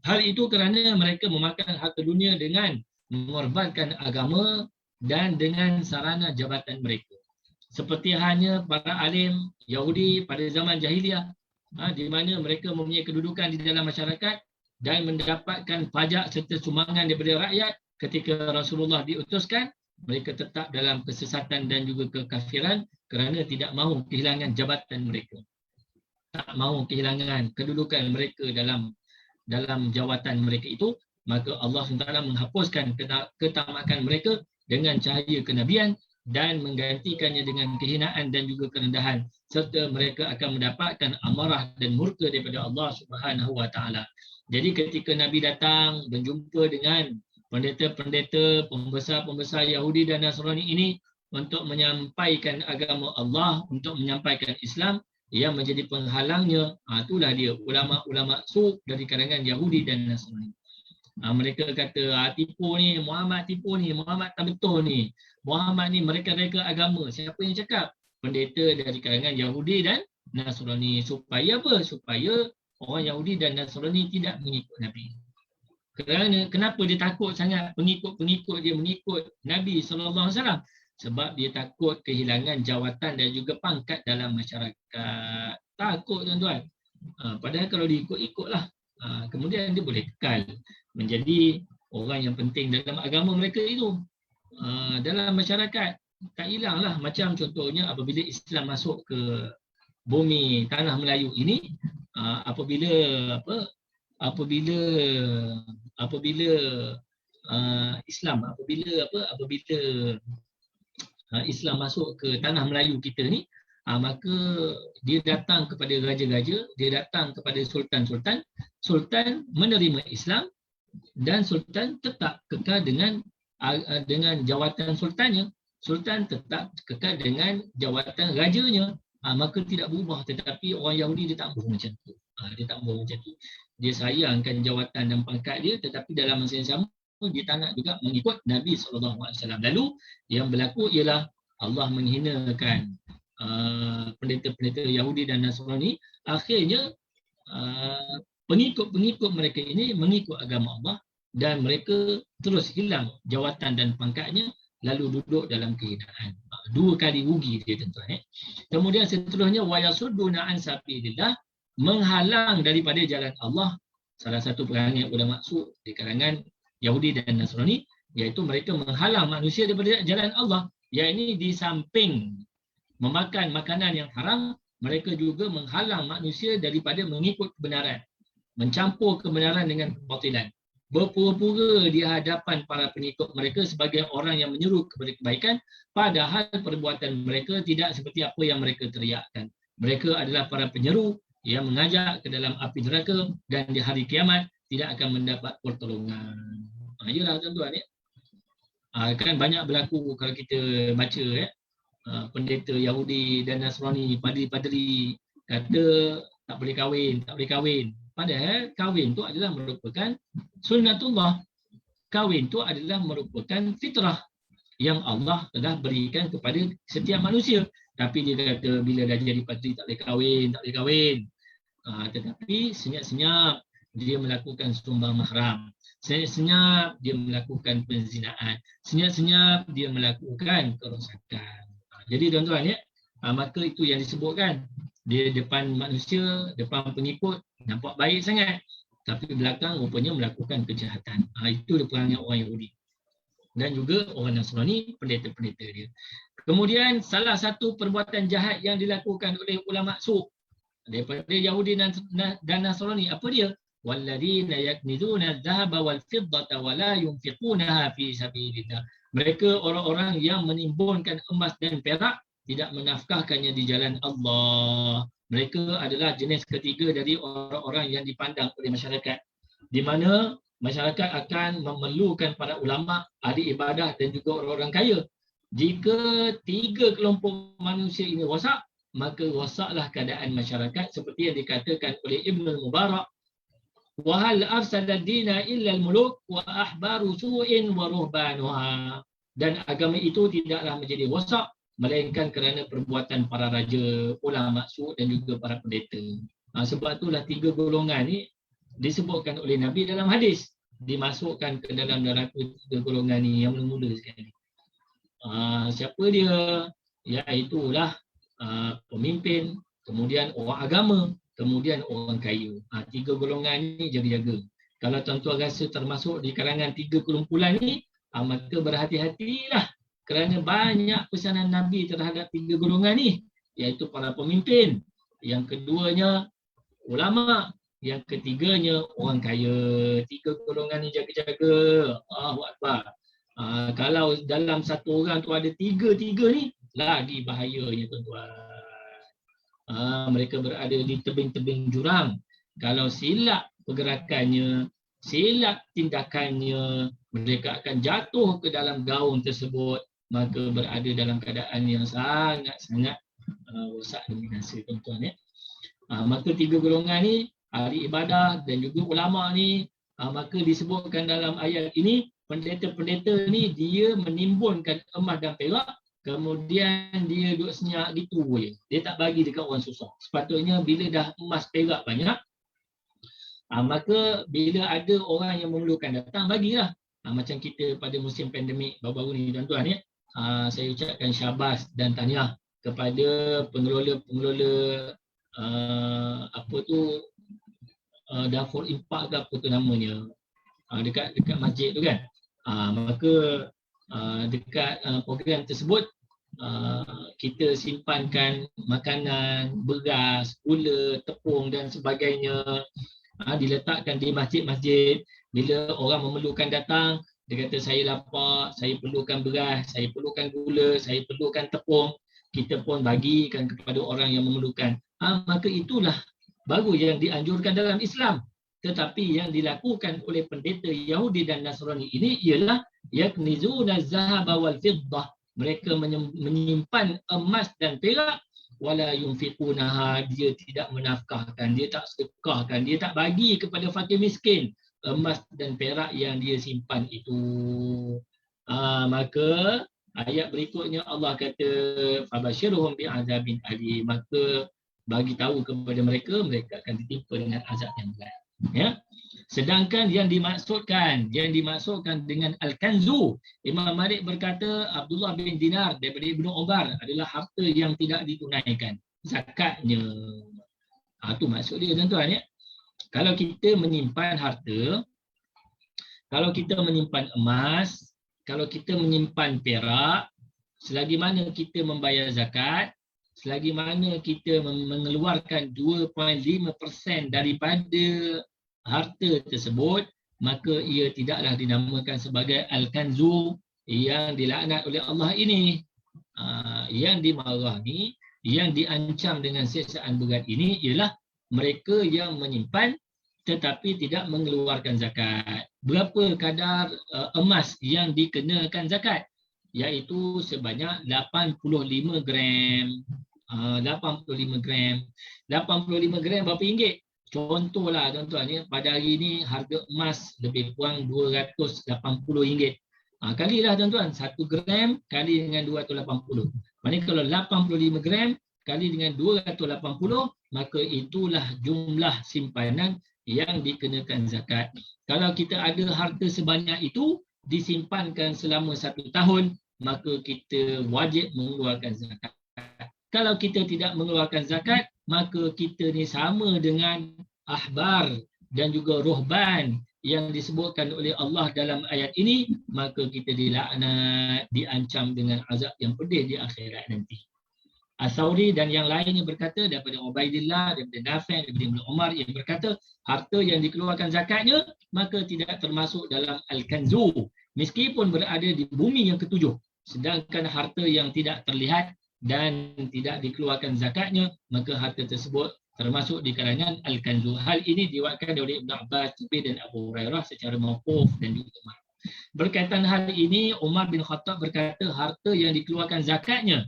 Hal itu kerana mereka memakan harta dunia dengan mengorbankan agama dan dengan sarana jabatan mereka. Seperti hanya para alim Yahudi pada zaman jahiliah, di mana mereka mempunyai kedudukan di dalam masyarakat dan mendapatkan pajak serta sumbangan daripada rakyat ketika Rasulullah diutuskan, mereka tetap dalam kesesatan dan juga kekafiran kerana tidak mahu kehilangan jabatan mereka. Tak mahu kehilangan kedudukan mereka dalam jawatan mereka itu, maka Allah SWT menghapuskan ketamakan mereka dengan cahaya kenabian dan menggantikannya dengan kehinaan dan juga kerendahan, serta mereka akan mendapatkan amarah dan murka daripada Allah SWT. Jadi ketika Nabi datang berjumpa dengan pendeta-pendeta, pembesar-pembesar Yahudi dan Nasrani ini untuk menyampaikan agama Allah, untuk menyampaikan Islam, yang menjadi penghalangnya, itulah dia ulama-ulama su dari kalangan Yahudi dan Nasrani. Mereka kata tipu ni, Muhammad tipu ni, Muhammad tak betul ni, Muhammad ni mereka-reka agama. Siapa yang cakap? Pendeta dari kalangan Yahudi dan Nasrani. Supaya apa? Supaya orang Yahudi dan Nasrani tidak mengikut Nabi. Kenapa dia takut sangat pengikut-pengikut dia mengikut Nabi SAW? Sebab dia takut kehilangan jawatan dan juga pangkat dalam masyarakat. Takut tuan-tuan. Padahal kalau diikut-ikutlah, kemudian dia boleh kekal menjadi orang yang penting dalam agama mereka itu. Dalam masyarakat tak hilanglah. Macam contohnya apabila Islam masuk ke bumi tanah Melayu ini, apabila Islam masuk ke tanah Melayu kita ni, maka dia datang kepada raja-raja, dia datang kepada sultan-sultan, sultan menerima Islam dan sultan tetap kekal dengan jawatan sultannya, sultan tetap kekal dengan jawatan rajanya, maka tidak berubah. Tetapi orang Yahudi dia tak mahu macam tu. Dia sayangkan jawatan dan pangkat dia, tetapi dalam masa yang sama dia tak nak juga mengikut Nabi SAW. Lalu yang berlaku ialah Allah menghinakan pendeta-pendeta Yahudi dan Nasrani. Akhirnya pengikut-pengikut mereka ini mengikut agama Allah dan mereka terus hilang jawatan dan pangkatnya, lalu duduk dalam kehinaan. Dua kali rugi dia tuan-tuan. Kemudian seterusnya wa yasudduna an sabilillah, menghalang daripada jalan Allah. Salah satu perangai ulama su di kalangan Yahudi dan Nasrani, iaitu mereka menghalang manusia daripada jalan Allah. Yang ini di samping memakan makanan yang haram, mereka juga menghalang manusia daripada mengikut kebenaran, mencampur kebenaran dengan kebatilan, berpura-pura di hadapan para pengikut mereka sebagai orang yang menyeru kepada kebaikan, padahal perbuatan mereka tidak seperti apa yang mereka teriakkan. Mereka adalah para penyeru yang mengajak ke dalam api neraka dan di hari kiamat tidak akan mendapat pertolongan. Yalah tuan-tuan ya. Kan banyak berlaku kalau kita baca ya. Pendeta Yahudi dan Nasrani, padri-padri kata tak boleh kahwin. Padahal kahwin tu adalah merupakan sunnatullah. Kahwin tu adalah merupakan fitrah yang Allah telah berikan kepada setiap manusia. Tapi dia kata bila dah jadi padri tak boleh kahwin. Tetapi senyap-senyap dia melakukan sumbang mahram. Senyap-senyap dia melakukan penzinaan. Senyap-senyap dia melakukan kerosakan. Jadi tuan-tuan ya, maka itu yang disebutkan. Dia depan manusia, depan pengikut nampak baik sangat, tapi belakang rupanya melakukan kejahatan. Itu perangai orang Yahudi dan juga orang Nasrani, pendeta-pendeta dia. Kemudian salah satu perbuatan jahat yang dilakukan oleh ulama su daripada Yahudi dan Nasrani, apa dia? Walladzina yaknizuna adh-dhahaba wal fiddata wa la yunfiqunaha fi sabilillah. Mereka orang-orang yang menimbunkan emas dan perak, tidak menafkahkannya di jalan Allah. Mereka adalah jenis ketiga dari orang-orang yang dipandang oleh masyarakat, di mana masyarakat akan memerlukan para ulama, ahli ibadah dan juga orang-orang kaya. Jika tiga kelompok manusia ini rosak, maka rosaklah keadaan masyarakat, seperti yang dikatakan oleh Ibn Mubarak, وَهَلْ أَفْسَدَ الدِّينَ إِلَّا الْمُلُوكُ وَأَحْبَارُ سُوءٍ وَرُهْبَانُهَا. Dan agama itu tidaklah menjadi rosak melainkan kerana perbuatan para raja, ulama su dan juga para pendeta. Sebab itulah tiga golongan ni disebutkan oleh Nabi dalam hadis, dimasukkan ke dalam neraka tiga golongan ni yang mula-mula sekali. Siapa dia? Iaitulah pemimpin, kemudian orang agama, kemudian orang kaya. Tiga golongan ni jaga-jaga. Kalau tuan-tuan rasa termasuk di kalangan tiga kumpulan ni, maka berhati-hatilah kerana banyak pesanan Nabi terhadap 3 golongan ni, iaitu para pemimpin, yang keduanya ulama, yang ketiganya orang kaya. 3 golongan ni jaga-jaga. Allahu Akbar. Kalau dalam satu orang tu ada tiga ni, lagi bahayanya tuan-tuan. Mereka berada di tebing-tebing jurang. Kalau silap pergerakannya, silap tindakannya, mereka akan jatuh ke dalam gaung tersebut, maka berada dalam keadaan yang sangat-sangat rosak dan binasa, tuan-tuan. Maka 3 golongan ni, ahli ibadah dan juga ulama ni, maka disebutkan dalam ayat ini, pendeta-pendeta ni dia menimbunkan emas dan perak, kemudian dia duduk senyap gitu je. Dia tak bagi dekat orang susah. Sepatutnya bila dah emas perak banyak, maka bila ada orang yang memerlukan datang, bagilah. Macam kita pada musim pandemik baru-baru ni, tuan-tuan ya. Saya ucapkan syabas dan tahniah kepada pengelola-pengelola dapur impak ke apa tu namanya, dekat masjid tu kan. Maka dekat program tersebut kita simpankan makanan, beras, gula, tepung dan sebagainya, diletakkan di masjid-masjid. Bila orang memerlukan datang, dia kata saya lapar, saya perlukan beras, saya perlukan gula, saya perlukan tepung, kita pun bagikan kepada orang yang memerlukan. Maka itulah baru yang dianjurkan dalam Islam. Tetapi yang dilakukan oleh pendeta Yahudi dan Nasrani ini ialah yaknizuna zahaba wal fiddah. Mereka menyimpan emas dan perak, wala yunfiqunaha, dia tidak menafkahkan, dia tak sedekahkan, dia tak bagi kepada fakir miskin emas dan perak yang dia simpan itu. Maka ayat berikutnya Allah kata fabashirhum bi'adzabin alim, maka bagi tahu kepada mereka, mereka akan ditimpa dengan azab yang berat. Ya. Sedangkan yang dimaksudkan dengan al-kanzu, Imam Malik berkata Abdullah bin Dinar daripada Ibnu Umar adalah harta yang tidak ditunaikan zakatnya. Itu maksud dia, tuan-tuan ya. Kalau kita menyimpan harta, kalau kita menyimpan emas, kalau kita menyimpan perak, selagi mana kita membayar zakat, selagi mana kita mengeluarkan 2.5% daripada harta tersebut, maka ia tidaklah dinamakan sebagai al-kanzu yang dilaknat oleh Allah ini. Yang dimarahi, yang diancam dengan siksaan berat ini ialah mereka yang menyimpan tetapi tidak mengeluarkan zakat. Berapa kadar emas yang dikenakan zakat? Iaitu sebanyak 85 gram. 85 gram. 85 gram berapa ringgit? Contohlah tuan-tuan ya, pada hari ini harga emas lebih kurang RM280. Kalilah tuan-tuan, 1 gram kali dengan 280. Maksudnya kalau 85 gram kali dengan 280, maka itulah jumlah simpanan yang dikenakan zakat. Kalau kita ada harta sebanyak itu, disimpankan selama 1 tahun, maka kita wajib mengeluarkan zakat. Kalau kita tidak mengeluarkan zakat, maka kita ni sama dengan ahbar dan juga ruhban yang disebutkan oleh Allah dalam ayat ini, maka kita dilaknat, diancam dengan azab yang pedih di akhirat nanti. As-Sawri dan yang lainnya berkata daripada Ubaidillah, daripada Nafi', daripada Ibnu Umar yang berkata harta yang dikeluarkan zakatnya maka tidak termasuk dalam al-kanzu meskipun berada di bumi yang ketujuh. Sedangkan harta yang tidak terlihat dan tidak dikeluarkan zakatnya, maka harta tersebut termasuk di kalangan al-kanzu. Hal ini diwakilkan oleh Ibn Abbas, Jabir dan Abu Hurairah secara mauquf dan juga Umar. Berkaitan hal ini, Umar bin Khattab berkata harta yang dikeluarkan zakatnya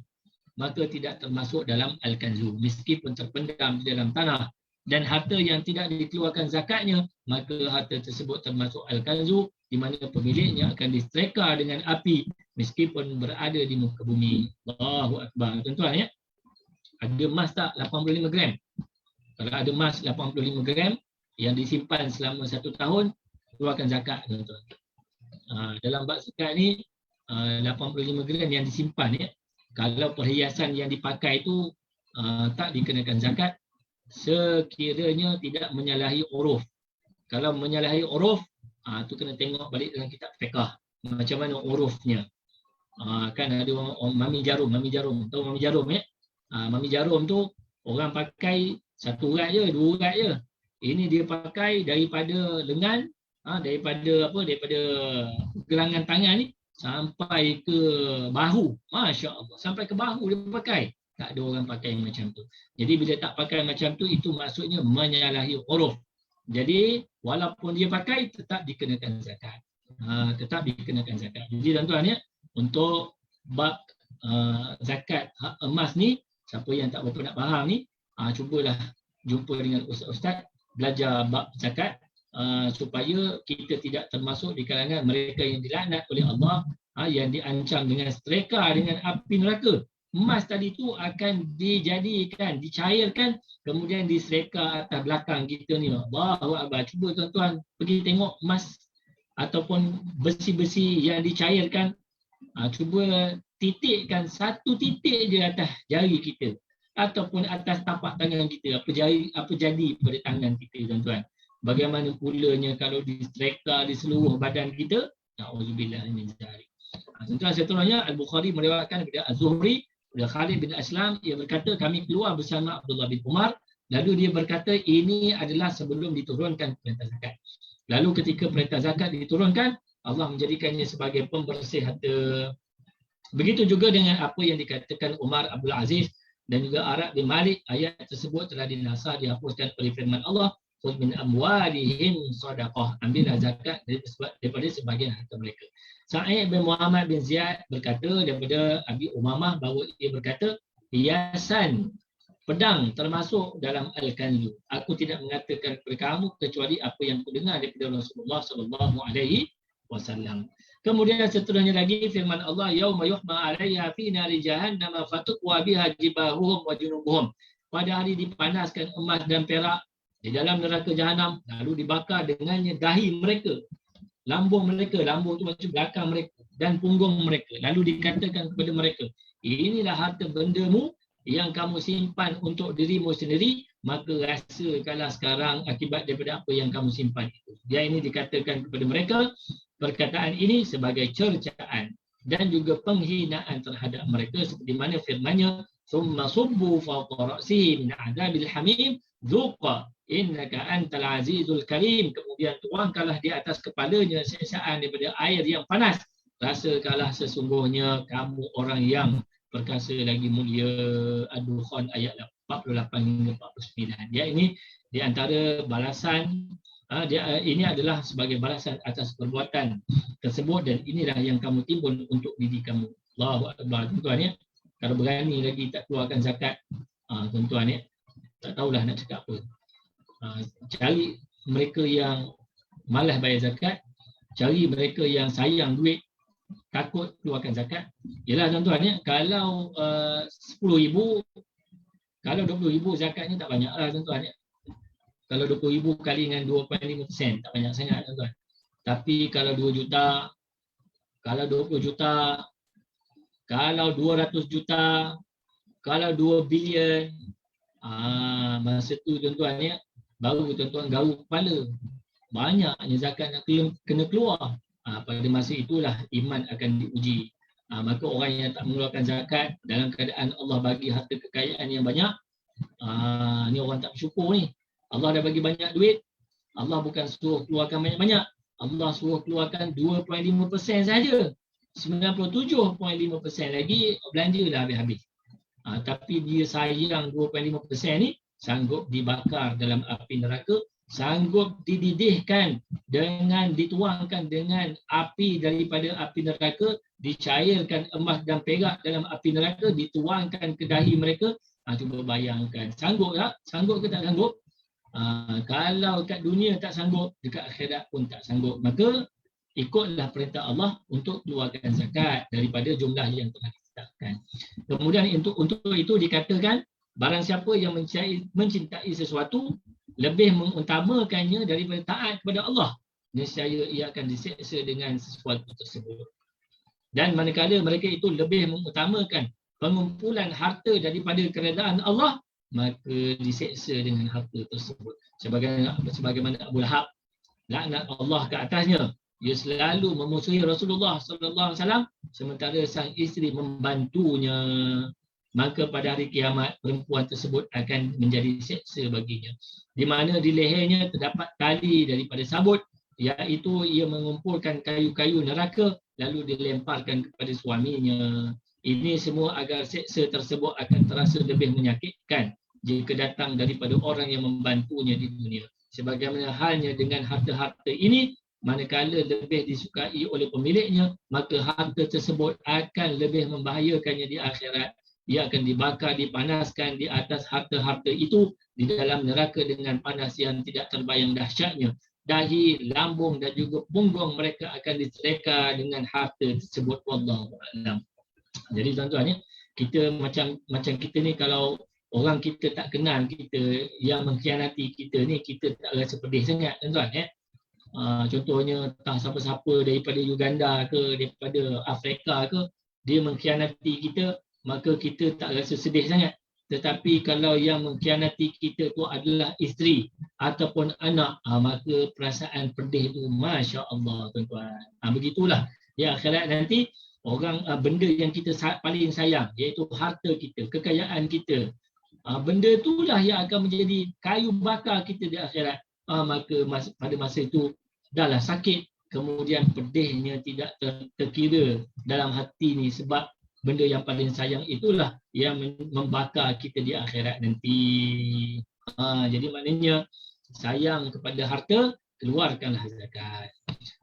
maka tidak termasuk dalam al-kanzu meskipun terpendam di dalam tanah, dan harta yang tidak dikeluarkan zakatnya maka harta tersebut termasuk al-kanzu di mana pemiliknya akan distreka dengan api meskipun berada di muka bumi. Allahu Akbar. Tuan-tuan ya. Ada emas tak 85 gram? Kalau ada emas 85 gram yang disimpan selama 1 tahun, keluarkan zakat, tuan-tuan. Dalam bab zakat ni 85 gram yang disimpan ya. Kalau perhiasan yang dipakai itu tak dikenakan zakat sekiranya tidak menyalahi uruf. Kalau menyalahi uruf, tu kena tengok balik dalam kitab fiqh macam mana urufnya. Kan ada orang mami jarum. Tahu mami jarum ya? Mami jarum tu orang pakai satu urat je, dua urat je. Ini dia pakai daripada lengan, daripada gelangan tangan ni sampai ke bahu. Masya Allah, sampai ke bahu dia pakai. Tak ada orang pakai macam tu. Jadi bila tak pakai macam tu, itu maksudnya menyalahi huruf. Jadi walaupun dia pakai, tetap dikenakan zakat. Tetap dikenakan zakat. Jadi tuan-tuan ya, untuk bab zakat emas ni, siapa yang tak berapa nak faham ni, cubalah jumpa dengan ustaz-ustaz, belajar bab zakat, supaya kita tidak termasuk di kalangan mereka yang dilaknat oleh Allah, yang diancam dengan streka dengan api neraka. Emas tadi tu akan dijadikan, dicairkan, kemudian disereka atas belakang kita ni. Allahu Akbar. Cuba tuan-tuan pergi tengok emas ataupun besi-besi yang dicairkan. Cuba titikkan satu titik je atas jari kita ataupun atas tapak tangan kita. Apa jadi pada tangan kita, tuan-tuan? Bagaimana pulanya kalau disereka di seluruh badan kita? Na'udzubillah min dzalik. Tuan-tuan, seterusnya Al-Bukhari meriwayatkan daripada Az-Zuhri, dari Khalid bin Aslam, ia berkata, kami keluar bersama Abdullah bin Umar. Lalu dia berkata, ini adalah sebelum diturunkan perintah zakat. Lalu ketika perintah zakat diturunkan, Allah menjadikannya sebagai pembersih harta. Begitu juga dengan apa yang dikatakan Umar Abdul Aziz dan juga Arab bin Malik. Ayat tersebut telah dinasah, dihapuskan oleh firman Allah, "Khudh min amwalihim shadaqah." Ambillah zakat daripada sebahagian harta mereka. Sa'id bin Muhammad bin Ziyad berkata daripada Abi Umamah bahawa ia berkata, hiasan pedang termasuk dalam Al-Kanzu. Aku tidak mengatakan kepada kamu kecuali apa yang aku dengar daripada Rasulullah sallallahu alaihi wasallam. Kemudian seterusnya lagi firman Allah, yauma yuhma 'alaiha fi nari jahannam fatuqwa biha jibahuhum wa junubuhum. Pada hari dipanaskan emas dan perak di dalam neraka jahanam, lalu dibakar dengannya dahi mereka, lambung tu macam belakang mereka dan punggung mereka. Lalu dikatakan kepada mereka, inilah harta bendamu yang kamu simpan untuk dirimu sendiri, maka rasakanlah sekarang akibat daripada apa yang kamu simpan itu. Dia ini dikatakan kepada mereka, perkataan ini sebagai cercaan dan juga penghinaan terhadap mereka, seperti mana firman-Nya, "Tsumma subbu fawqa ra'sihi min 'adzabil hamim, dzuqa innaka antal azizul karim." Kemudian tuangkanlah di atas kepalanya siksaan daripada air yang panas. Rasakanlah sesungguhnya kamu orang yang perkasa lagi mulia. Ad-Dukhan ayat 48 hingga 49. Dia ini di antara balasan, ini adalah sebagai balasan atas perbuatan tersebut, dan inilah yang kamu timbun untuk diri kamu. Allahu Akbar. Tuan-tuan ya, kalau berani lagi tak keluarkan zakat, tuan-tuan ya, tak tahulah nak cakap apa. Cari mereka yang malas bayar zakat, cari mereka yang sayang duit, takut keluarkan zakat. Yalah tuan-tuan ya, kalau 10,000, kalau 20,000 zakatnya tak banyak lah tuan-tuan ya. Kalau 20,000 kali dengan 2.5% tak banyak sangat tuan-tuan. Tapi kalau 2 juta, kalau 20 juta, kalau 200 juta, kalau 2 bilion, masa tu tuan-tuan ya, baru tuan-tuan garuk kepala. Banyaknya zakat nak kena keluar. Pada masa itulah iman akan diuji. Maka orang yang tak mengeluarkan zakat dalam keadaan Allah bagi harta kekayaan yang banyak, ni orang tak bersyukur ni. Allah dah bagi banyak duit, Allah bukan suruh keluarkan banyak-banyak. Allah suruh keluarkan 2.5% saja. 97.5% lagi belanja dah habis-habis. Tapi dia sayang 2.5% ni, sanggup dibakar dalam api neraka, sanggup dididihkan dengan, dituangkan dengan api daripada api neraka, dicairkan emas dan perak dalam api neraka, dituangkan ke dahi mereka. Cuba bayangkan, sanggup tak? Sanggup ke tak sanggup? Kalau kat dunia tak sanggup, dekat akhirat pun tak sanggup. Maka ikutlah perintah Allah untuk keluarkan zakat daripada jumlah yang telah ditetapkan. Kemudian untuk itu dikatakan, barang siapa yang mencintai sesuatu lebih mengutamakannya daripada taat kepada Allah, nescaya ia akan diseksa dengan sesuatu tersebut. Dan manakala mereka itu lebih mengutamakan pengumpulan harta daripada keredaan Allah, maka diseksa dengan harta tersebut. Sebagaimana Abu Lahab, laknat Allah ke atasnya, Dia selalu memusuhi Rasulullah sallallahu alaihi wasallam sementara sang isteri membantunya. Maka pada hari kiamat perempuan tersebut akan menjadi seksa baginya. Di mana di lehernya terdapat tali daripada sabut, iaitu ia mengumpulkan kayu-kayu neraka lalu dilemparkan kepada suaminya. Ini semua agar seksa tersebut akan terasa lebih menyakitkan jika datang daripada orang yang membantunya di dunia. Sebagaimana halnya dengan harta-harta ini, manakala lebih disukai oleh pemiliknya, maka harta tersebut akan lebih membahayakannya di akhirat. Ia akan dibakar, dipanaskan di atas harta-harta itu di dalam neraka dengan panas yang tidak terbayang dahsyatnya. Dahi, lambung dan juga punggung mereka akan disereka dengan harta tersebut. Wallahu a'lam. Jadi tuan-tuan ya, kita macam kita ni kalau orang kita tak kenal kita yang mengkhianati kita ni, kita tak rasa pedih sangat tuan-tuan ya. Contohnya tak siapa-siapa daripada Uganda ke, daripada Afrika ke, dia mengkhianati kita, maka kita tak rasa sedih sangat. Tetapi kalau yang mengkhianati kita tu adalah isteri ataupun anak, maka perasaan pedih tu Masya Allah tuan-tuan. Begitulah di akhirat nanti orang benda yang kita paling sayang, iaitu harta kita, kekayaan kita, benda itulah yang akan menjadi kayu bakar kita di akhirat. Maka pada masa itu dahlah sakit, kemudian pedihnya tidak terkira dalam hati ni, sebab benda yang paling sayang itulah yang membakar kita di akhirat nanti. Jadi maknanya sayang kepada harta, keluarkanlah zakat.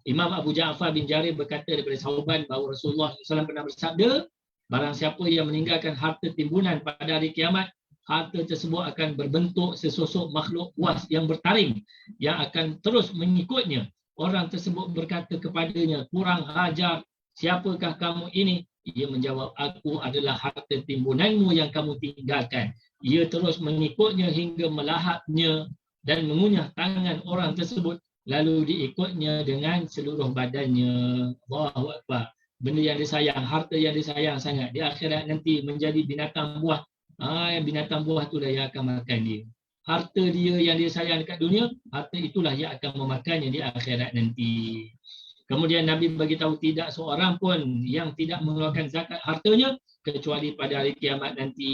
Imam Abu Ja'far bin Jarir berkata daripada Sauban bahawa Rasulullah SAW pernah bersabda, barang siapa yang meninggalkan harta timbunan pada hari kiamat, harta tersebut akan berbentuk sesosok makhluk buas yang bertaring yang akan terus mengikutnya. Orang tersebut berkata kepadanya, kurang ajar, siapakah kamu ini? Ia menjawab, aku adalah harta timbunanmu yang kamu tinggalkan. Ia terus mengikutnya hingga melahapnya dan mengunyah tangan orang tersebut, lalu diikutnya dengan seluruh badannya. Allahu Akbar. Benda yang disayang, harta yang disayang sangat, di akhirat nanti menjadi binatang buah. Binatang buah itulah yang akan makan dia. Harta dia yang dia sayang dekat dunia, harta itulah yang akan memakannya di akhirat nanti. Kemudian Nabi beritahu tidak seorang pun yang tidak mengeluarkan zakat hartanya kecuali pada hari kiamat nanti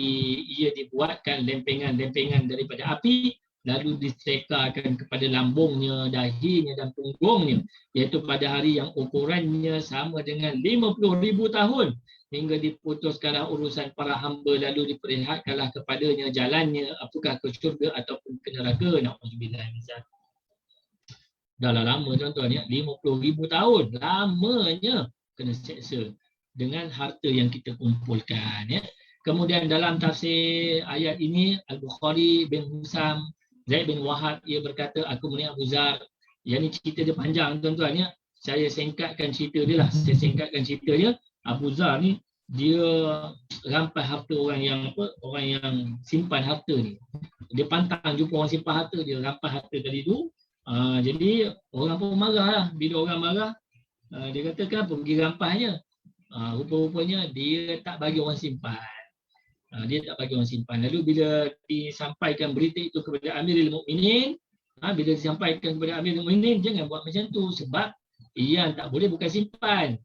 ia dibuatkan lempengan-lempengan daripada api lalu diserekakan kepada lambungnya, dahinya dan punggungnya, iaitu pada hari yang ukurannya sama dengan 50,000 tahun hingga diputuskanlah urusan para hamba lalu diperlihatkanlah kepadanya jalannya apakah ke syurga ataupun ke neraka. Na'udzubillah min zalik. Dah lah lama tuan-tuan ya, 50,000 tahun lamanya kena seksa dengan harta yang kita kumpulkan ya. Kemudian dalam tafsir ayat ini Al-Bukhari bin Husam Zaid bin Wahab ia berkata, aku melihat Abu Zar. Yang ni cerita dia panjang tuan-tuan ya. Saya singkatkan cerita dia lah. Saya singkatkan cerita dia. Abu Zar ni dia rampas harta orang yang simpan harta ni. Dia pantang jumpa orang simpan harta, dia rampas harta kali tu. Jadi orang pun marah lah. Bila orang marah, dia kata kenapa pergi rampasnya? Rupa-rupanya dia tak bagi orang simpan. Dia tak bagi orang simpan. Lalu bila disampaikan berita itu kepada Amirul Mukminin, bila disampaikan kepada Amirul Mukminin, jangan buat macam tu sebab yang tak boleh bukan simpan.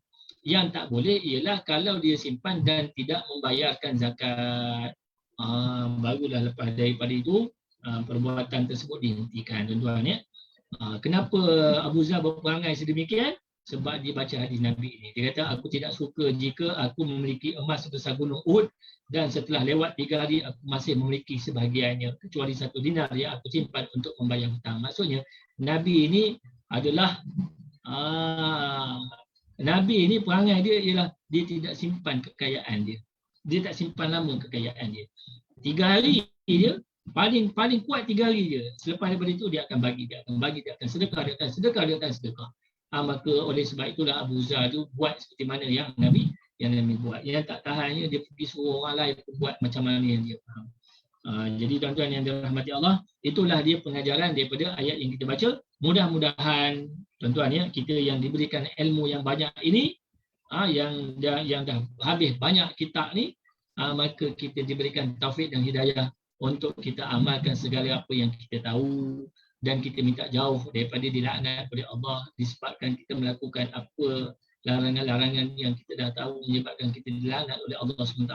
Yang tak boleh ialah kalau dia simpan dan tidak membayarkan zakat. Barulah lepas daripada itu perbuatan tersebut dihentikan tuan-tuan ya. Kenapa Abu Zar berperangai sedemikian? Sebab dia baca hadis Nabi ini. Dia kata, aku tidak suka jika aku memiliki emas sebesar gunung Uhud dan setelah lewat 3 hari aku masih memiliki sebahagiannya kecuali 1 dinar yang aku simpan untuk membayar hutang. Maksudnya Nabi ini adalah Nabi ini perangai dia ialah dia tidak simpan kekayaan dia. Dia tak simpan lama kekayaan dia. 3 hari dia paling kuat 3 hari je. Selepas daripada itu dia akan bagi, dia akan sedekah, dia akan sedekah. Maka oleh sebab itulah Abu Zar tu buat seperti mana yang Nabi buat. Yang tak tahannya dia pergi suruh orang lain buat macam mana yang dia faham. Jadi tuan-tuan yang dirahmati Allah, itulah dia pengajaran daripada ayat yang kita baca. Mudah-mudahan tuan-tuan ya, kita yang diberikan ilmu yang banyak ini, yang dah habis banyak kitab ni, maka kita diberikan taufik dan hidayah untuk kita amalkan segala apa yang kita tahu dan kita minta jauh daripada dilaknat oleh Allah disebabkan kita melakukan apa larangan-larangan yang kita dah tahu menyebabkan kita dilaknat oleh Allah SWT.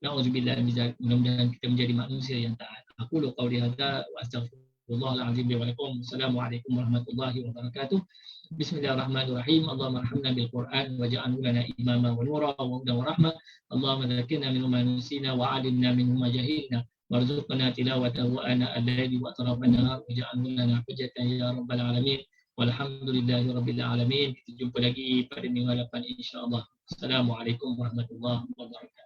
Na'udzubillah min dzalik. Mudah-mudahan kita menjadi manusia yang taat. Aku lu qauli hadza wa astaghfirullahal azim li wa lakum. Assalamualaikum warahmatullahi wabarakatuh. Bismillahirrahmanirrahim. Allahumma arhamna bil Qur'an waj'alhu lana imama wa nura wa hudan wa rahmah. Allahumma dzakkirna minhu ma nasina wa 'allimna minhu ma jahilna. Warzuqna tilawatahu ana al-laili wa atrafan nahar waj'alhu lana hujjatan ya rabbal alamin. Walhamdulillahi rabbil alamin. Kita jumpa lagi pada minggu depan insya-Allah. Assalamualaikum warahmatullahi wabarakatuh.